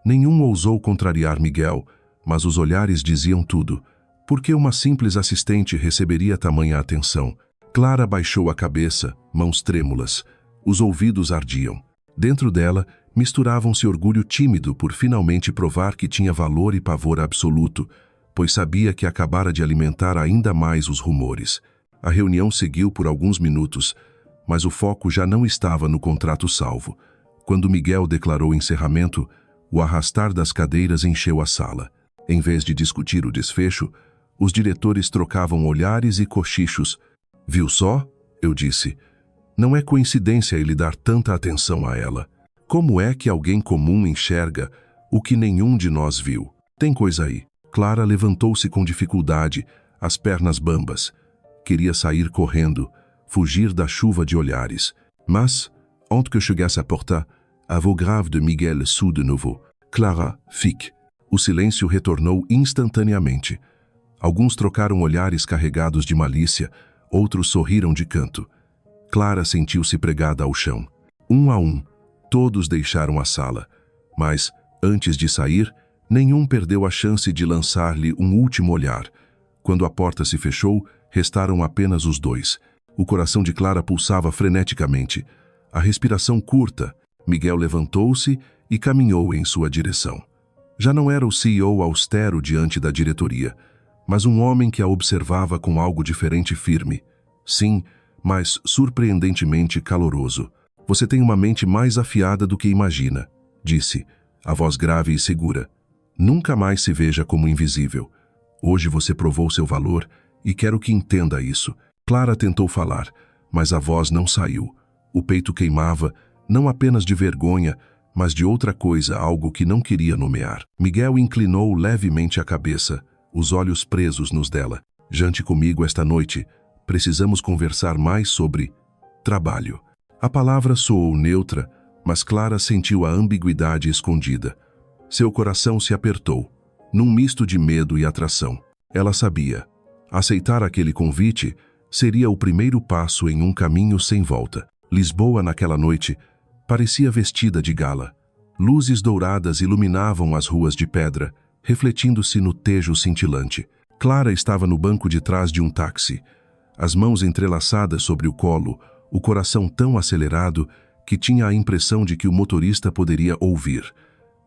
Nenhum ousou contrariar Miguel, mas os olhares diziam tudo. Por que uma simples assistente receberia tamanha atenção? Clara baixou a cabeça, mãos trêmulas. Os ouvidos ardiam. Dentro dela, misturavam-se orgulho tímido por finalmente provar que tinha valor e pavor absoluto, pois sabia que acabara de alimentar ainda mais os rumores. A reunião seguiu por alguns minutos, mas o foco já não estava no contrato salvo. Quando Miguel declarou encerramento, o arrastar das cadeiras encheu a sala. Em vez de discutir o desfecho, os diretores trocavam olhares e cochichos. Viu só? Eu disse. Não é coincidência ele dar tanta atenção a ela. Como é que alguém comum enxerga o que nenhum de nós viu? Tem coisa aí. Clara levantou-se com dificuldade, as pernas bambas. Queria sair correndo, fugir da chuva de olhares. Mas, antes que chegasse à porta, a voix grave de Miguel soou de nouveau. Clara, fique. O silêncio retornou instantaneamente. Alguns trocaram olhares carregados de malícia, outros sorriram de canto. Clara sentiu-se pregada ao chão. Um a um, todos deixaram a sala. Mas, antes de sair, nenhum perdeu a chance de lançar-lhe um último olhar. Quando a porta se fechou, restaram apenas os dois. O coração de Clara pulsava freneticamente. A respiração curta, Miguel levantou-se e caminhou em sua direção. Já não era o CEO austero diante da diretoria, mas um homem que a observava com algo diferente e firme. Sim, mas surpreendentemente caloroso. Você tem uma mente mais afiada do que imagina, disse, a voz grave e segura. Nunca mais se veja como invisível. Hoje você provou seu valor e quero que entenda isso. Clara tentou falar, mas a voz não saiu. O peito queimava, não apenas de vergonha, mas de outra coisa, algo que não queria nomear. Miguel inclinou levemente a cabeça, os olhos presos nos dela. Jante comigo esta noite. Precisamos conversar mais sobre trabalho. A palavra soou neutra, mas Clara sentiu a ambiguidade escondida. Seu coração se apertou, num misto de medo e atração. Ela sabia. Aceitar aquele convite seria o primeiro passo em um caminho sem volta. Lisboa, naquela noite, parecia vestida de gala. Luzes douradas iluminavam as ruas de pedra, refletindo-se no tejo cintilante. Clara estava no banco de trás de um táxi, as mãos entrelaçadas sobre o colo, o coração tão acelerado que tinha a impressão de que o motorista poderia ouvir.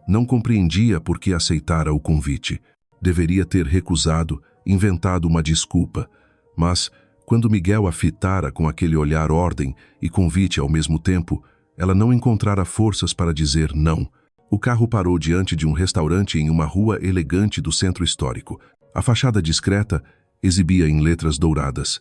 Não compreendia por que aceitara o convite. Deveria ter recusado, inventado uma desculpa. Mas, quando Miguel a fitara com aquele olhar ordem e convite ao mesmo tempo, ela não encontrara forças para dizer não. O carro parou diante de um restaurante em uma rua elegante do centro histórico. A fachada discreta exibia em letras douradas: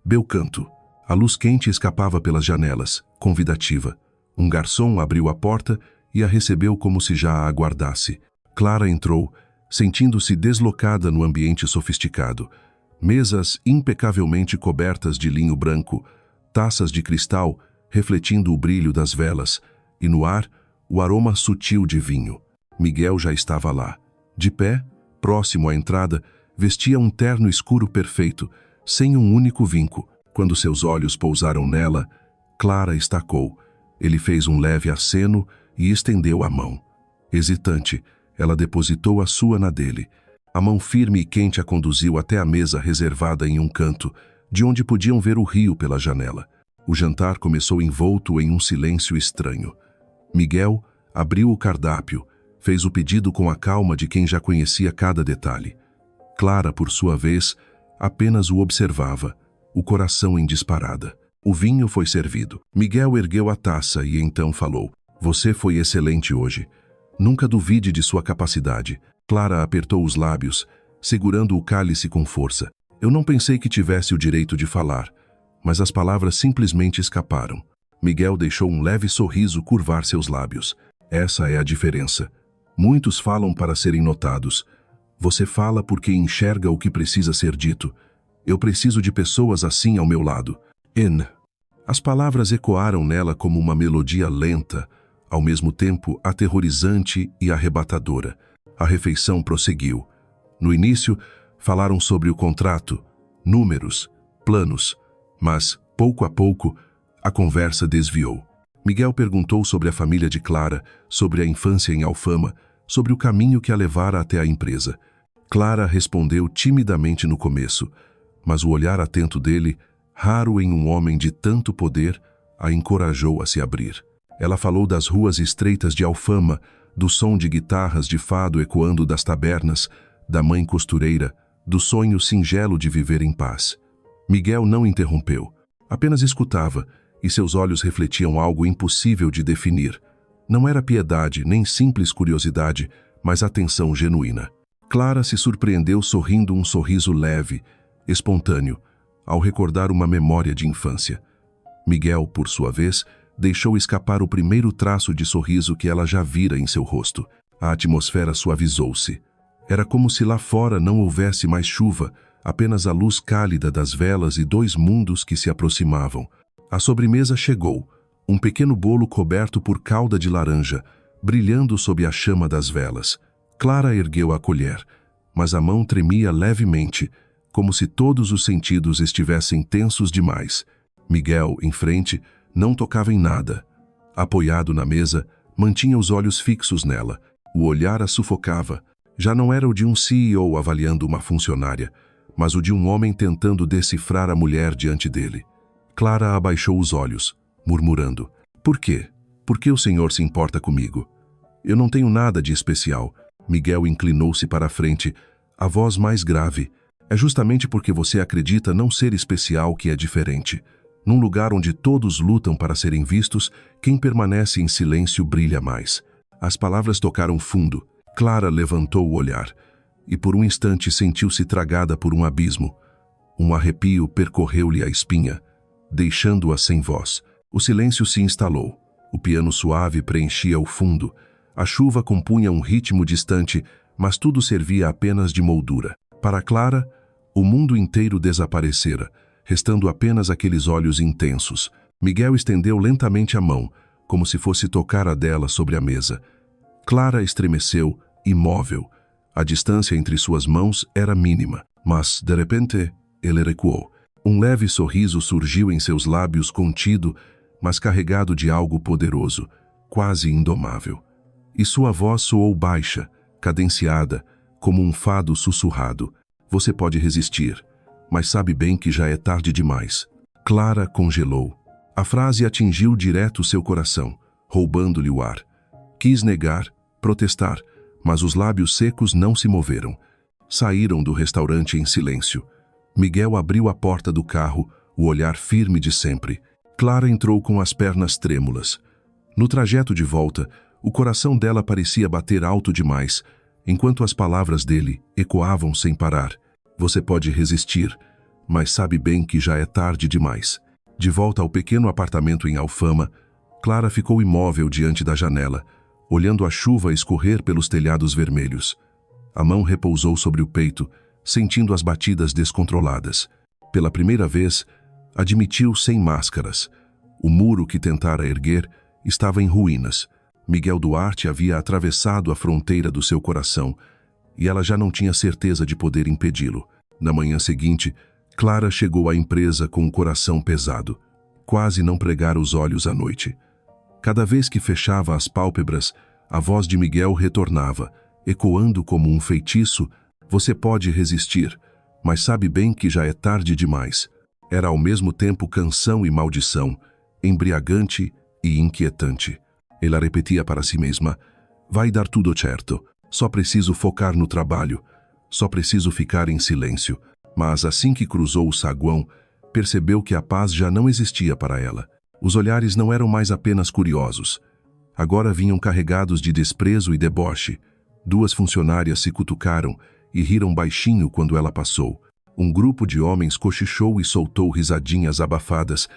Belcanto. A luz quente escapava pelas janelas, convidativa. Um garçom abriu a porta e a recebeu como se já a aguardasse. Clara entrou, sentindo-se deslocada no ambiente sofisticado. Mesas impecavelmente cobertas de linho branco, taças de cristal refletindo o brilho das velas, e no ar, o aroma sutil de vinho. Miguel já estava lá. De pé, próximo à entrada, vestia um terno escuro perfeito, sem um único vinco. Quando seus olhos pousaram nela, Clara estacou. Ele fez um leve aceno e estendeu a mão. Hesitante, ela depositou a sua na dele. A mão firme e quente a conduziu até a mesa reservada em um canto, de onde podiam ver o rio pela janela. O jantar começou envolto em um silêncio estranho. Miguel abriu o cardápio, fez o pedido com a calma de quem já conhecia cada detalhe. Clara, por sua vez, apenas o observava, o coração em disparada. O vinho foi servido. Miguel ergueu a taça e então falou: Você foi excelente hoje. Nunca duvide de sua capacidade. Clara apertou os lábios, segurando o cálice com força. Eu não pensei que tivesse o direito de falar, mas as palavras simplesmente escaparam. Miguel deixou um leve sorriso curvar seus lábios. Essa é a diferença. Muitos falam para serem notados. Você fala porque enxerga o que precisa ser dito. Eu preciso de pessoas assim ao meu lado. As palavras ecoaram nela como uma melodia lenta, ao mesmo tempo aterrorizante e arrebatadora. A refeição prosseguiu. No início, falaram sobre o contrato, números, planos, mas, pouco a pouco, a conversa desviou. Miguel perguntou sobre a família de Clara, sobre a infância em Alfama, sobre o caminho que a levara até a empresa. Clara respondeu timidamente no começo, mas o olhar atento dele, raro em um homem de tanto poder, a encorajou a se abrir. Ela falou das ruas estreitas de Alfama, do som de guitarras de fado ecoando das tabernas, da mãe costureira, do sonho singelo de viver em paz. Miguel não interrompeu, apenas escutava, e seus olhos refletiam algo impossível de definir. Não era piedade, nem simples curiosidade, mas atenção genuína. Clara se surpreendeu sorrindo um sorriso leve, espontâneo, ao recordar uma memória de infância. Miguel, por sua vez, deixou escapar o primeiro traço de sorriso que ela já vira em seu rosto. A atmosfera suavizou-se. Era como se lá fora não houvesse mais chuva, apenas a luz cálida das velas e dois mundos que se aproximavam. A sobremesa chegou, um pequeno bolo coberto por calda de laranja, brilhando sob a chama das velas. Clara ergueu a colher, mas a mão tremia levemente, como se todos os sentidos estivessem tensos demais. Miguel, em frente, não tocava em nada. Apoiado na mesa, mantinha os olhos fixos nela. O olhar a sufocava. Já não era o de um CEO avaliando uma funcionária, mas o de um homem tentando decifrar a mulher diante dele. Clara abaixou os olhos, murmurando: "Por quê? Por que o senhor se importa comigo? Eu não tenho nada de especial." Miguel inclinou-se para a frente, a voz mais grave. "É justamente porque você acredita não ser especial que é diferente. Num lugar onde todos lutam para serem vistos, quem permanece em silêncio brilha mais." As palavras tocaram fundo. Clara levantou o olhar, e por um instante sentiu-se tragada por um abismo. Um arrepio percorreu-lhe a espinha, deixando-a sem voz. O silêncio se instalou. O piano suave preenchia o fundo. A chuva compunha um ritmo distante, mas tudo servia apenas de moldura. Para Clara, o mundo inteiro desaparecera, restando apenas aqueles olhos intensos. Miguel estendeu lentamente a mão, como se fosse tocar a dela sobre a mesa. Clara estremeceu, imóvel. A distância entre suas mãos era mínima, mas, de repente, ele recuou. Um leve sorriso surgiu em seus lábios, contido, mas carregado de algo poderoso, quase indomável. E sua voz soou baixa, cadenciada, como um fado sussurrado. "Você pode resistir, mas sabe bem que já é tarde demais." Clara congelou. A frase atingiu direto seu coração, roubando-lhe o ar. Quis negar, protestar, mas os lábios secos não se moveram. Saíram do restaurante em silêncio. Miguel abriu a porta do carro, o olhar firme de sempre. Clara entrou com as pernas trêmulas. No trajeto de volta, o coração dela parecia bater alto demais, enquanto as palavras dele ecoavam sem parar. "Você pode resistir, mas sabe bem que já é tarde demais." De volta ao pequeno apartamento em Alfama, Clara ficou imóvel diante da janela, olhando a chuva escorrer pelos telhados vermelhos. A mão repousou sobre o peito, sentindo as batidas descontroladas. Pela primeira vez, admitiu sem máscaras. O muro que tentara erguer estava em ruínas. Miguel Duarte havia atravessado a fronteira do seu coração, e ela já não tinha certeza de poder impedi-lo. Na manhã seguinte, Clara chegou à empresa com o coração pesado. Quase não pregara os olhos à noite. Cada vez que fechava as pálpebras, a voz de Miguel retornava, ecoando como um feitiço: "Você pode resistir, mas sabe bem que já é tarde demais." Era ao mesmo tempo canção e maldição, embriagante e inquietante. Ela repetia para si mesma: "Vai dar tudo certo, só preciso focar no trabalho, só preciso ficar em silêncio." Mas assim que cruzou o saguão, percebeu que a paz já não existia para ela. Os olhares não eram mais apenas curiosos. Agora vinham carregados de desprezo e deboche. Duas funcionárias se cutucaram e riram baixinho quando ela passou. Um grupo de homens cochichou e soltou risadinhas abafadas,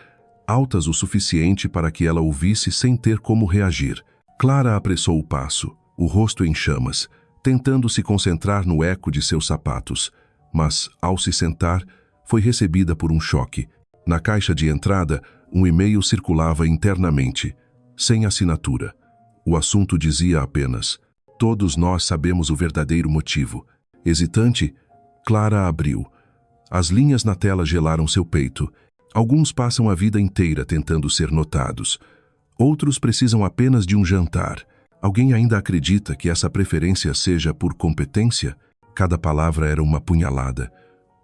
altas o suficiente para que ela ouvisse sem ter como reagir. Clara apressou o passo, o rosto em chamas, tentando se concentrar no eco de seus sapatos, mas, ao se sentar, foi recebida por um choque. Na caixa de entrada, um e-mail circulava internamente, sem assinatura. O assunto dizia apenas: todos nós sabemos o verdadeiro motivo. Hesitante, Clara abriu. As linhas na tela gelaram seu peito. Alguns passam a vida inteira tentando ser notados. Outros precisam apenas de um jantar. Alguém ainda acredita que essa preferência seja por competência? Cada palavra era uma punhalada.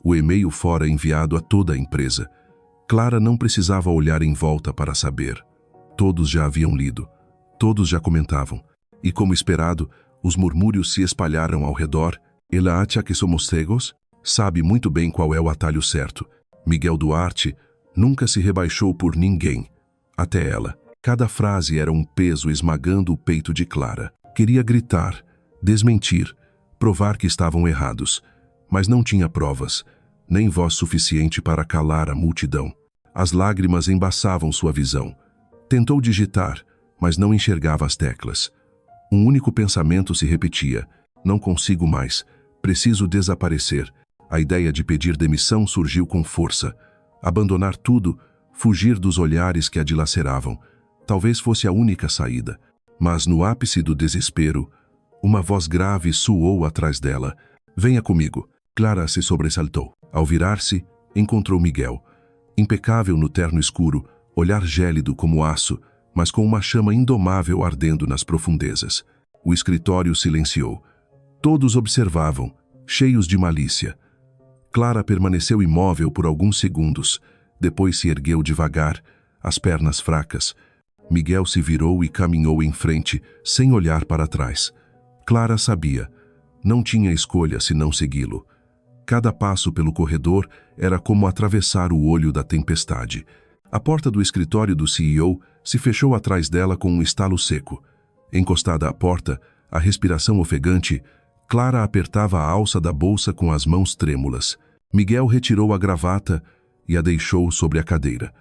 O e-mail fora enviado a toda a empresa. Clara não precisava olhar em volta para saber. Todos já haviam lido. Todos já comentavam. E, como esperado, os murmúrios se espalharam ao redor. Ela acha que somos cegos? Sabe muito bem qual é o atalho certo. Miguel Duarte nunca se rebaixou por ninguém. Até ela. Cada frase era um peso esmagando o peito de Clara. Queria gritar, desmentir, provar que estavam errados. Mas não tinha provas, nem voz suficiente para calar a multidão. As lágrimas embaçavam sua visão. Tentou digitar, mas não enxergava as teclas. Um único pensamento se repetia: não consigo mais, preciso desaparecer. A ideia de pedir demissão surgiu com força. Abandonar tudo, fugir dos olhares que a dilaceravam. Talvez fosse a única saída. Mas no ápice do desespero, uma voz grave soou atrás dela. Venha comigo. Clara se sobressaltou. Ao virar-se, encontrou Miguel. Impecável no terno escuro, olhar gélido como aço, mas com uma chama indomável ardendo nas profundezas. O escritório silenciou. Todos observavam, cheios de malícia. Clara permaneceu imóvel por alguns segundos. Depois se ergueu devagar, as pernas fracas. Miguel se virou e caminhou em frente, sem olhar para trás. Clara sabia. Não tinha escolha senão segui-lo. Cada passo pelo corredor era como atravessar o olho da tempestade. A porta do escritório do CEO se fechou atrás dela com um estalo seco. Encostada à porta, a respiração ofegante, Clara apertava a alça da bolsa com as mãos trêmulas. Miguel retirou a gravata e a deixou sobre a cadeira.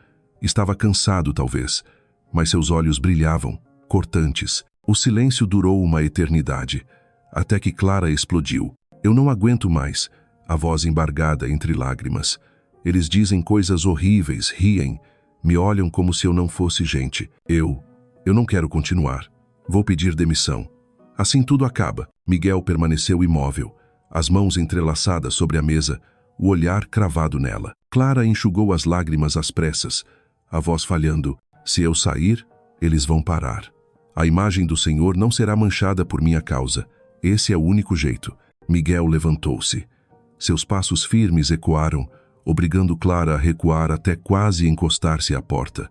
Estava cansado, talvez, mas seus olhos brilhavam, cortantes. O silêncio durou uma eternidade, até que Clara explodiu. Eu não aguento mais, a voz embargada entre lágrimas. Eles dizem coisas horríveis, riem, me olham como se eu não fosse gente. Eu não quero continuar. Vou pedir demissão. Assim tudo acaba. Miguel permaneceu imóvel, as mãos entrelaçadas sobre a mesa, o olhar cravado nela. Clara enxugou as lágrimas às pressas, a voz falhando: se eu sair, eles vão parar. A imagem do Senhor não será manchada por minha causa. Esse é o único jeito. Miguel levantou-se. Seus passos firmes ecoaram, obrigando Clara a recuar até quase encostar-se à porta.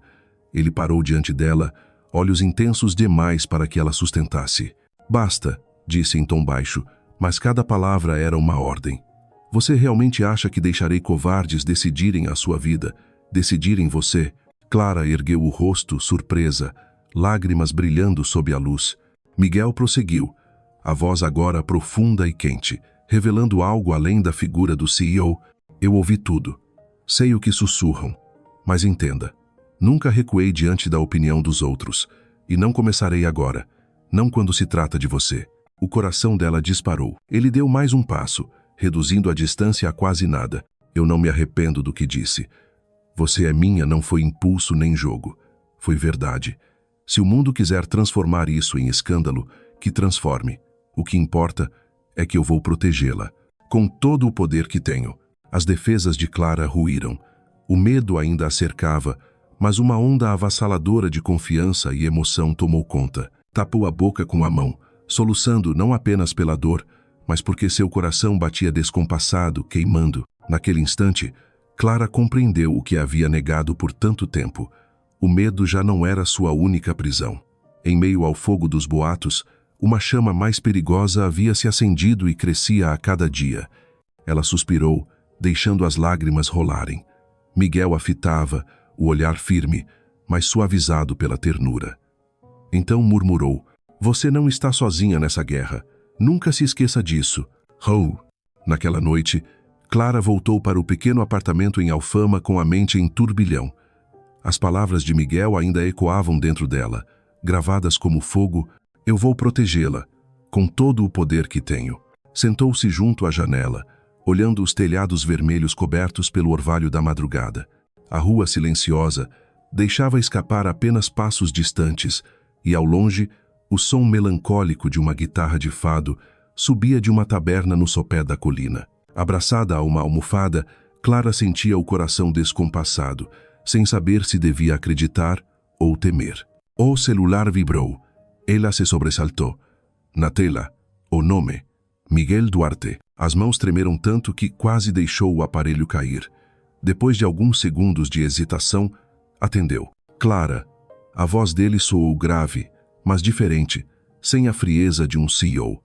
Ele parou diante dela, olhos intensos demais para que ela sustentasse. Basta, disse em tom baixo, mas cada palavra era uma ordem. Você realmente acha que deixarei covardes decidirem a sua vida, decidirem você? Clara ergueu o rosto, surpresa, lágrimas brilhando sob a luz. Miguel prosseguiu, a voz agora profunda e quente, revelando algo além da figura do CEO. Eu ouvi tudo. Sei o que sussurram. Mas entenda, nunca recuei diante da opinião dos outros. E não começarei agora. Não quando se trata de você. O coração dela disparou. Ele deu mais um passo, reduzindo a distância a quase nada. Eu não me arrependo do que disse. Você é minha não foi impulso nem jogo. Foi verdade. Se o mundo quiser transformar isso em escândalo, que transforme. O que importa é que eu vou protegê-la. Com todo o poder que tenho. As defesas de Clara ruíram. O medo ainda a cercava, mas uma onda avassaladora de confiança e emoção tomou conta. Tapou a boca com a mão, soluçando não apenas pela dor, mas porque seu coração batia descompassado, queimando. Naquele instante, Clara compreendeu o que havia negado por tanto tempo. O medo já não era sua única prisão. Em meio ao fogo dos boatos, uma chama mais perigosa havia se acendido e crescia a cada dia. Ela suspirou, deixando as lágrimas rolarem. Miguel a fitava, o olhar firme, mas suavizado pela ternura. Então murmurou: você não está sozinha nessa guerra. Nunca se esqueça disso. Naquela noite, Clara voltou para o pequeno apartamento em Alfama com a mente em turbilhão. As palavras de Miguel ainda ecoavam dentro dela, gravadas como fogo: eu vou protegê-la, com todo o poder que tenho. Sentou-se junto à janela, olhando os telhados vermelhos cobertos pelo orvalho da madrugada. A rua silenciosa deixava escapar apenas passos distantes, e ao longe, o som melancólico de uma guitarra de fado subia de uma taberna no sopé da colina. Abraçada a uma almofada, Clara sentia o coração descompassado, sem saber se devia acreditar ou temer. O celular vibrou. Ela se sobressaltou. Na tela, o nome: Miguel Duarte. As mãos tremeram tanto que quase deixou o aparelho cair. Depois de alguns segundos de hesitação, atendeu. Clara. A voz dele soou grave, mas diferente, sem a frieza de um CEO.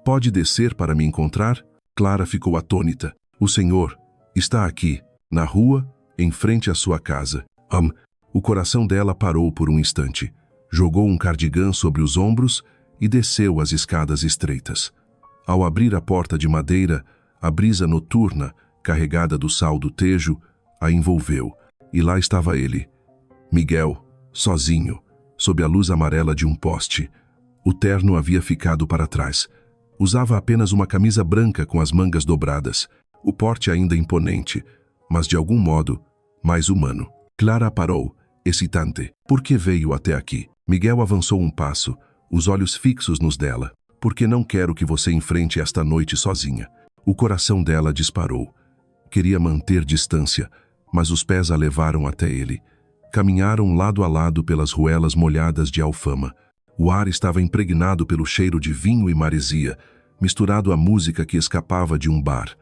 Pode descer para me encontrar? Clara ficou atônita. O senhor está aqui, na rua, em frente à sua casa. O coração dela parou por um instante. Jogou um cardigã sobre os ombros e desceu as escadas estreitas. Ao abrir a porta de madeira, a brisa noturna, carregada do sal do Tejo, a envolveu. E lá estava ele, Miguel, sozinho, sob a luz amarela de um poste. O terno havia ficado para trás. Usava apenas uma camisa branca com as mangas dobradas. O porte ainda imponente, mas de algum modo, mais humano. Clara parou, excitante. Por que veio até aqui? Miguel avançou um passo, os olhos fixos nos dela. Porque não quero que você enfrente esta noite sozinha. O coração dela disparou. Queria manter distância, mas os pés a levaram até ele. Caminharam lado a lado pelas ruelas molhadas de Alfama. O ar estava impregnado pelo cheiro de vinho e maresia, misturado à música que escapava de um bar.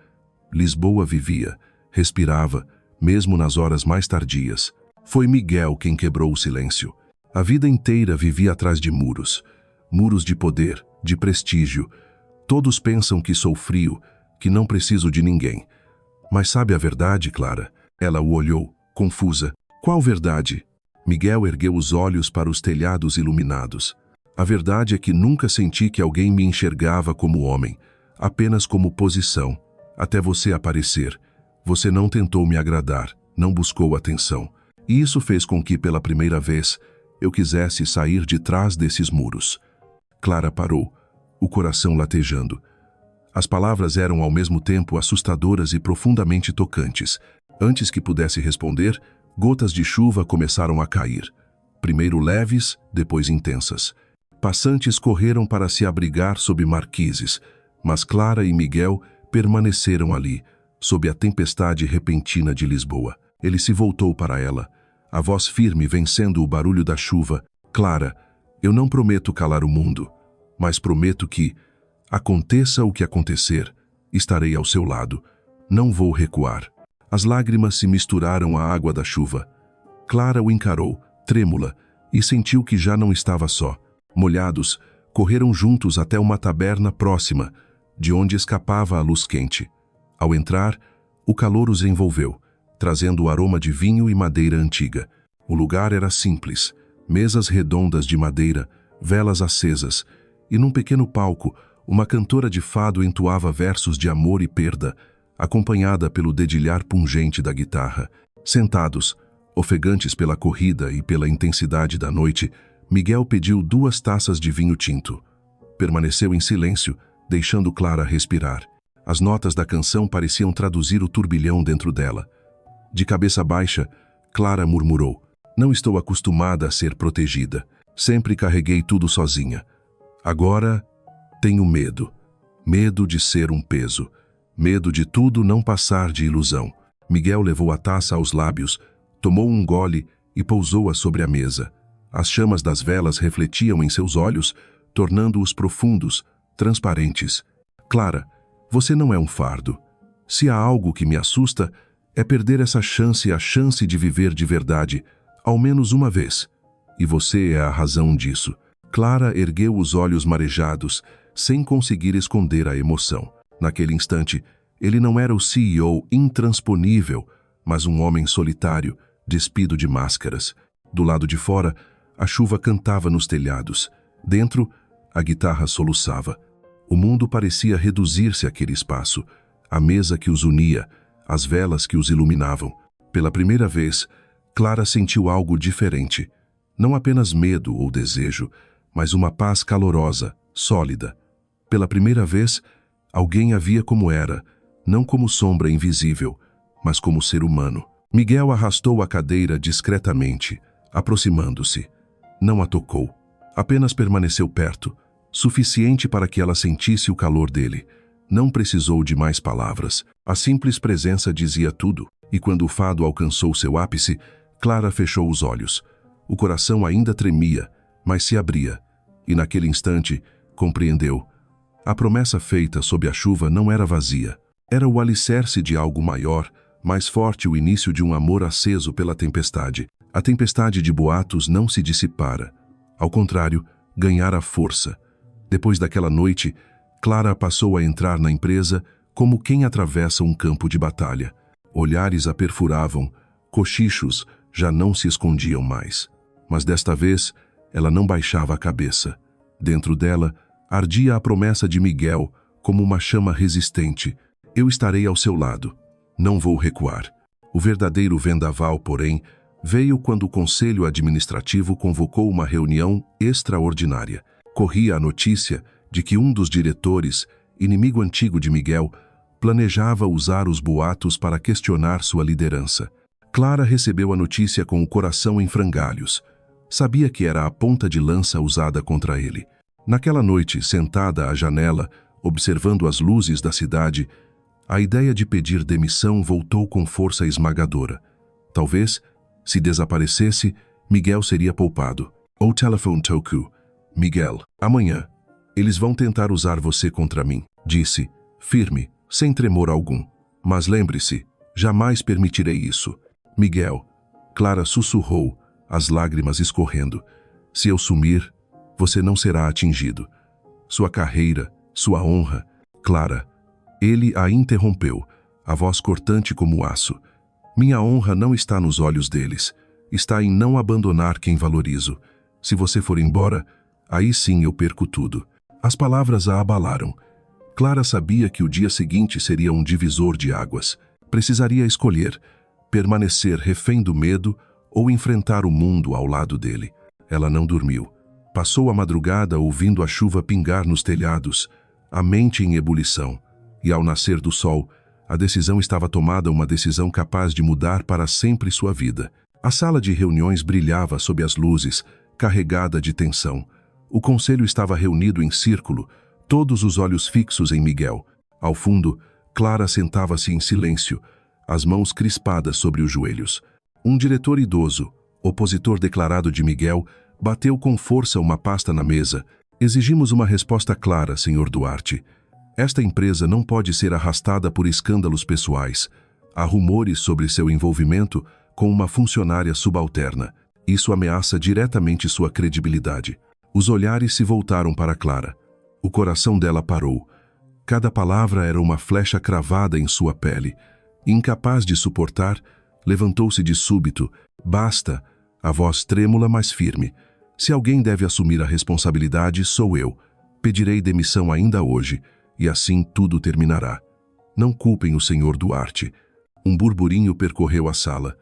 Lisboa vivia, respirava, mesmo nas horas mais tardias. Foi Miguel quem quebrou o silêncio. A vida inteira vivia atrás de muros. Muros de poder, de prestígio. Todos pensam que sou frio, que não preciso de ninguém. Mas sabe a verdade, Clara? Ela o olhou, confusa. Qual verdade? Miguel ergueu os olhos para os telhados iluminados. A verdade é que nunca senti que alguém me enxergava como homem, apenas como posição. Até você aparecer. Você não tentou me agradar, não buscou atenção. E isso fez com que, pela primeira vez, eu quisesse sair de trás desses muros. Clara parou, o coração latejando. As palavras eram ao mesmo tempo assustadoras e profundamente tocantes. Antes que pudesse responder, gotas de chuva começaram a cair. Primeiro leves, depois intensas. Passantes correram para se abrigar sob marquises, mas Clara e Miguel permaneceram ali, sob a tempestade repentina de Lisboa. Ele se voltou para ela, a voz firme vencendo o barulho da chuva. Clara, eu não prometo calar o mundo, mas prometo que, aconteça o que acontecer, estarei ao seu lado. Não vou recuar. As lágrimas se misturaram à água da chuva. Clara o encarou, trêmula, e sentiu que já não estava só. Molhados, correram juntos até uma taberna próxima, de onde escapava a luz quente. Ao entrar, o calor os envolveu, trazendo o aroma de vinho e madeira antiga. O lugar era simples, mesas redondas de madeira, velas acesas, e num pequeno palco, uma cantora de fado entoava versos de amor e perda, acompanhada pelo dedilhar pungente da guitarra. Sentados, ofegantes pela corrida e pela intensidade da noite, Miguel pediu 2 taças de vinho tinto. Permaneceu em silêncio, deixando Clara respirar. As notas da canção pareciam traduzir o turbilhão dentro dela. De cabeça baixa, Clara murmurou: "Não estou acostumada a ser protegida. Sempre carreguei tudo sozinha. Agora, tenho medo. Medo de ser um peso. Medo de tudo não passar de ilusão." Miguel levou a taça aos lábios, tomou um gole e pousou-a sobre a mesa. As chamas das velas refletiam em seus olhos, tornando-os profundos, transparentes. "Clara, você não é um fardo. Se há algo que me assusta, é perder essa chance, a chance de viver de verdade, ao menos uma vez. E você é a razão disso." Clara ergueu os olhos marejados, sem conseguir esconder a emoção. Naquele instante, ele não era o CEO intransponível, mas um homem solitário, despido de máscaras. Do lado de fora, a chuva cantava nos telhados. Dentro, a guitarra soluçava. O mundo parecia reduzir-se àquele espaço. a mesa que os unia, as velas que os iluminavam. Pela primeira vez, Clara sentiu algo diferente. Não apenas medo ou desejo, mas uma paz calorosa, sólida. Pela primeira vez, alguém a via como era, não como sombra invisível, mas como ser humano. Miguel arrastou a cadeira discretamente, aproximando-se. Não a tocou. Apenas permaneceu perto, suficiente para que ela sentisse o calor dele. Não precisou de mais palavras. A simples presença dizia tudo, e quando o fado alcançou seu ápice, Clara fechou os olhos. O coração ainda tremia, mas se abria, e naquele instante, compreendeu. A promessa feita sob a chuva não era vazia. Era o alicerce de algo maior, mais forte, o início de um amor aceso pela tempestade. A tempestade de boatos não se dissipara. Ao contrário, ganhara força. Depois daquela noite, Clara passou a entrar na empresa como quem atravessa um campo de batalha. Olhares a perfuravam, cochichos já não se escondiam mais. Mas desta vez, ela não baixava a cabeça. Dentro dela, ardia a promessa de Miguel como uma chama resistente. Eu estarei ao seu lado. Não vou recuar. O verdadeiro vendaval, porém, veio quando o Conselho Administrativo convocou uma reunião extraordinária. Corria a notícia de que um dos diretores, inimigo antigo de Miguel, planejava usar os boatos para questionar sua liderança. Clara recebeu a notícia com o coração em frangalhos. Sabia que era a ponta de lança usada contra ele. Naquela noite, sentada à janela, observando as luzes da cidade, a ideia de pedir demissão voltou com força esmagadora. Talvez, se desaparecesse, Miguel seria poupado. O telefone tocou. Miguel, amanhã. Eles vão tentar usar você contra mim, disse, firme, sem tremor algum. Mas lembre-se, jamais permitirei isso. Miguel, Clara sussurrou, as lágrimas escorrendo. Se eu sumir, você não será atingido. Sua carreira, sua honra. Clara. Ele a interrompeu, a voz cortante como aço. Minha honra não está nos olhos deles. Está em não abandonar quem valorizo. Se você for embora, aí sim eu perco tudo. As palavras a abalaram. Clara sabia que o dia seguinte seria um divisor de águas. Precisaria escolher, permanecer refém do medo ou enfrentar o mundo ao lado dele. Ela não dormiu. Passou a madrugada ouvindo a chuva pingar nos telhados, a mente em ebulição. E ao nascer do sol, a decisão estava tomada, uma decisão capaz de mudar para sempre sua vida. A sala de reuniões brilhava sob as luzes, carregada de tensão. O conselho estava reunido em círculo, todos os olhos fixos em Miguel. Ao fundo, Clara sentava-se em silêncio, as mãos crispadas sobre os joelhos. Um diretor idoso, opositor declarado de Miguel, bateu com força uma pasta na mesa. Exigimos uma resposta clara, Sr. Duarte. Esta empresa não pode ser arrastada por escândalos pessoais. Há rumores sobre seu envolvimento com uma funcionária subalterna. Isso ameaça diretamente sua credibilidade. Os olhares se voltaram para Clara. O coração dela parou. Cada palavra era uma flecha cravada em sua pele. Incapaz de suportar, levantou-se de súbito. Basta, a voz trêmula, mas firme. Se alguém deve assumir a responsabilidade, sou eu. Pedirei demissão ainda hoje. E assim tudo terminará. Não culpem o Sr. Duarte. Um burburinho percorreu a sala.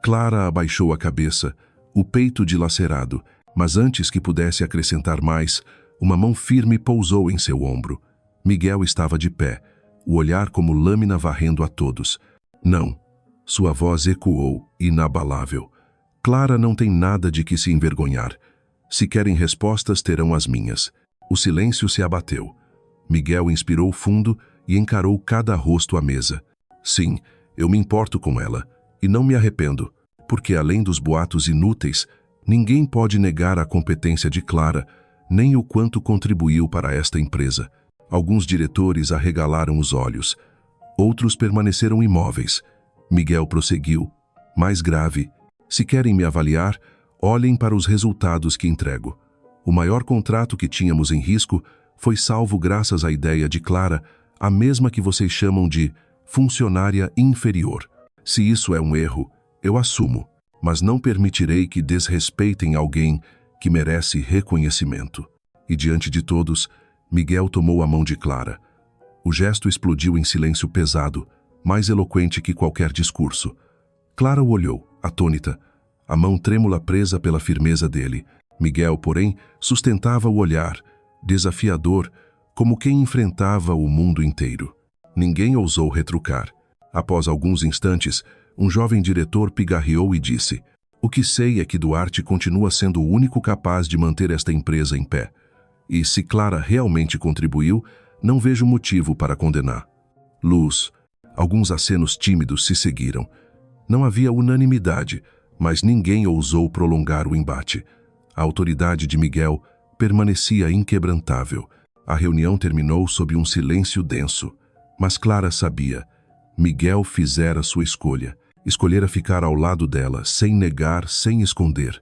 Clara abaixou a cabeça, o peito dilacerado, mas antes que pudesse acrescentar mais, uma mão firme pousou em seu ombro. Miguel estava de pé, o olhar como lâmina varrendo a todos. Não. Sua voz ecoou, inabalável. Clara não tem nada de que se envergonhar. Se querem respostas, terão as minhas. O silêncio se abateu. Miguel inspirou fundo e encarou cada rosto à mesa. Sim, eu me importo com ela, e não me arrependo, porque além dos boatos inúteis, ninguém pode negar a competência de Clara, nem o quanto contribuiu para esta empresa. Alguns diretores arregalaram os olhos, outros permaneceram imóveis. Miguel prosseguiu, mais grave, se querem me avaliar, olhem para os resultados que entrego. O maior contrato que tínhamos em risco foi salvo graças à ideia de Clara, a mesma que vocês chamam de funcionária inferior. Se isso é um erro, eu assumo, mas não permitirei que desrespeitem alguém que merece reconhecimento. E diante de todos, Miguel tomou a mão de Clara. O gesto explodiu em silêncio pesado, mais eloquente que qualquer discurso. Clara o olhou, atônita, a mão trêmula presa pela firmeza dele. Miguel, porém, sustentava o olhar, desafiador, como quem enfrentava o mundo inteiro. Ninguém ousou retrucar. Após alguns instantes, um jovem diretor pigarreou e disse: "O que sei é que Duarte continua sendo o único capaz de manter esta empresa em pé. E se Clara realmente contribuiu, não vejo motivo para condenar." Luz. Alguns acenos tímidos se seguiram. Não havia unanimidade, mas ninguém ousou prolongar o embate. A autoridade de Miguel permanecia inquebrantável. A reunião terminou sob um silêncio denso. Mas Clara sabia. Miguel fizera sua escolha. Escolhera ficar ao lado dela, sem negar, sem esconder.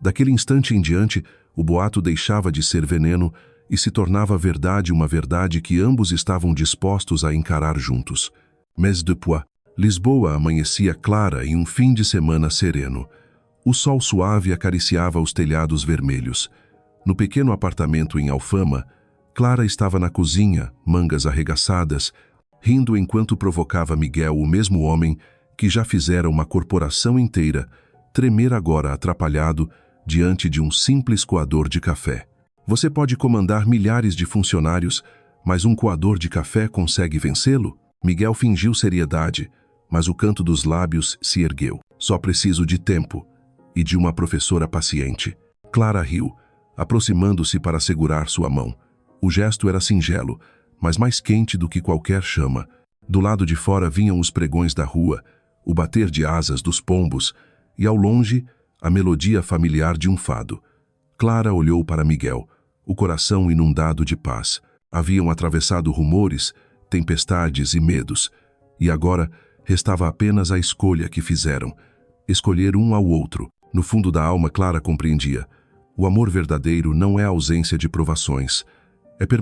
Daquele instante em diante, o boato deixava de ser veneno e se tornava verdade, uma verdade que ambos estavam dispostos a encarar juntos. Mais depois, Lisboa amanhecia clara em um fim de semana sereno. O sol suave acariciava os telhados vermelhos. No pequeno apartamento em Alfama, Clara estava na cozinha, mangas arregaçadas, rindo enquanto provocava Miguel, o mesmo homem que já fizera uma corporação inteira, tremer agora atrapalhado diante de um simples coador de café. Você pode comandar milhares de funcionários, mas um coador de café consegue vencê-lo? Miguel fingiu seriedade, mas o canto dos lábios se ergueu. Só preciso de tempo e de uma professora paciente. Clara riu, aproximando-se para segurar sua mão. O gesto era singelo, mas mais quente do que qualquer chama. Do lado de fora vinham os pregões da rua, o bater de asas dos pombos e, ao longe, a melodia familiar de um fado. Clara olhou para Miguel, o coração inundado de paz. Haviam atravessado rumores, tempestades e medos, e agora restava apenas a escolha que fizeram. Escolher um ao outro. No fundo da alma, Clara compreendia. O amor verdadeiro não é a ausência de provações, é permanecer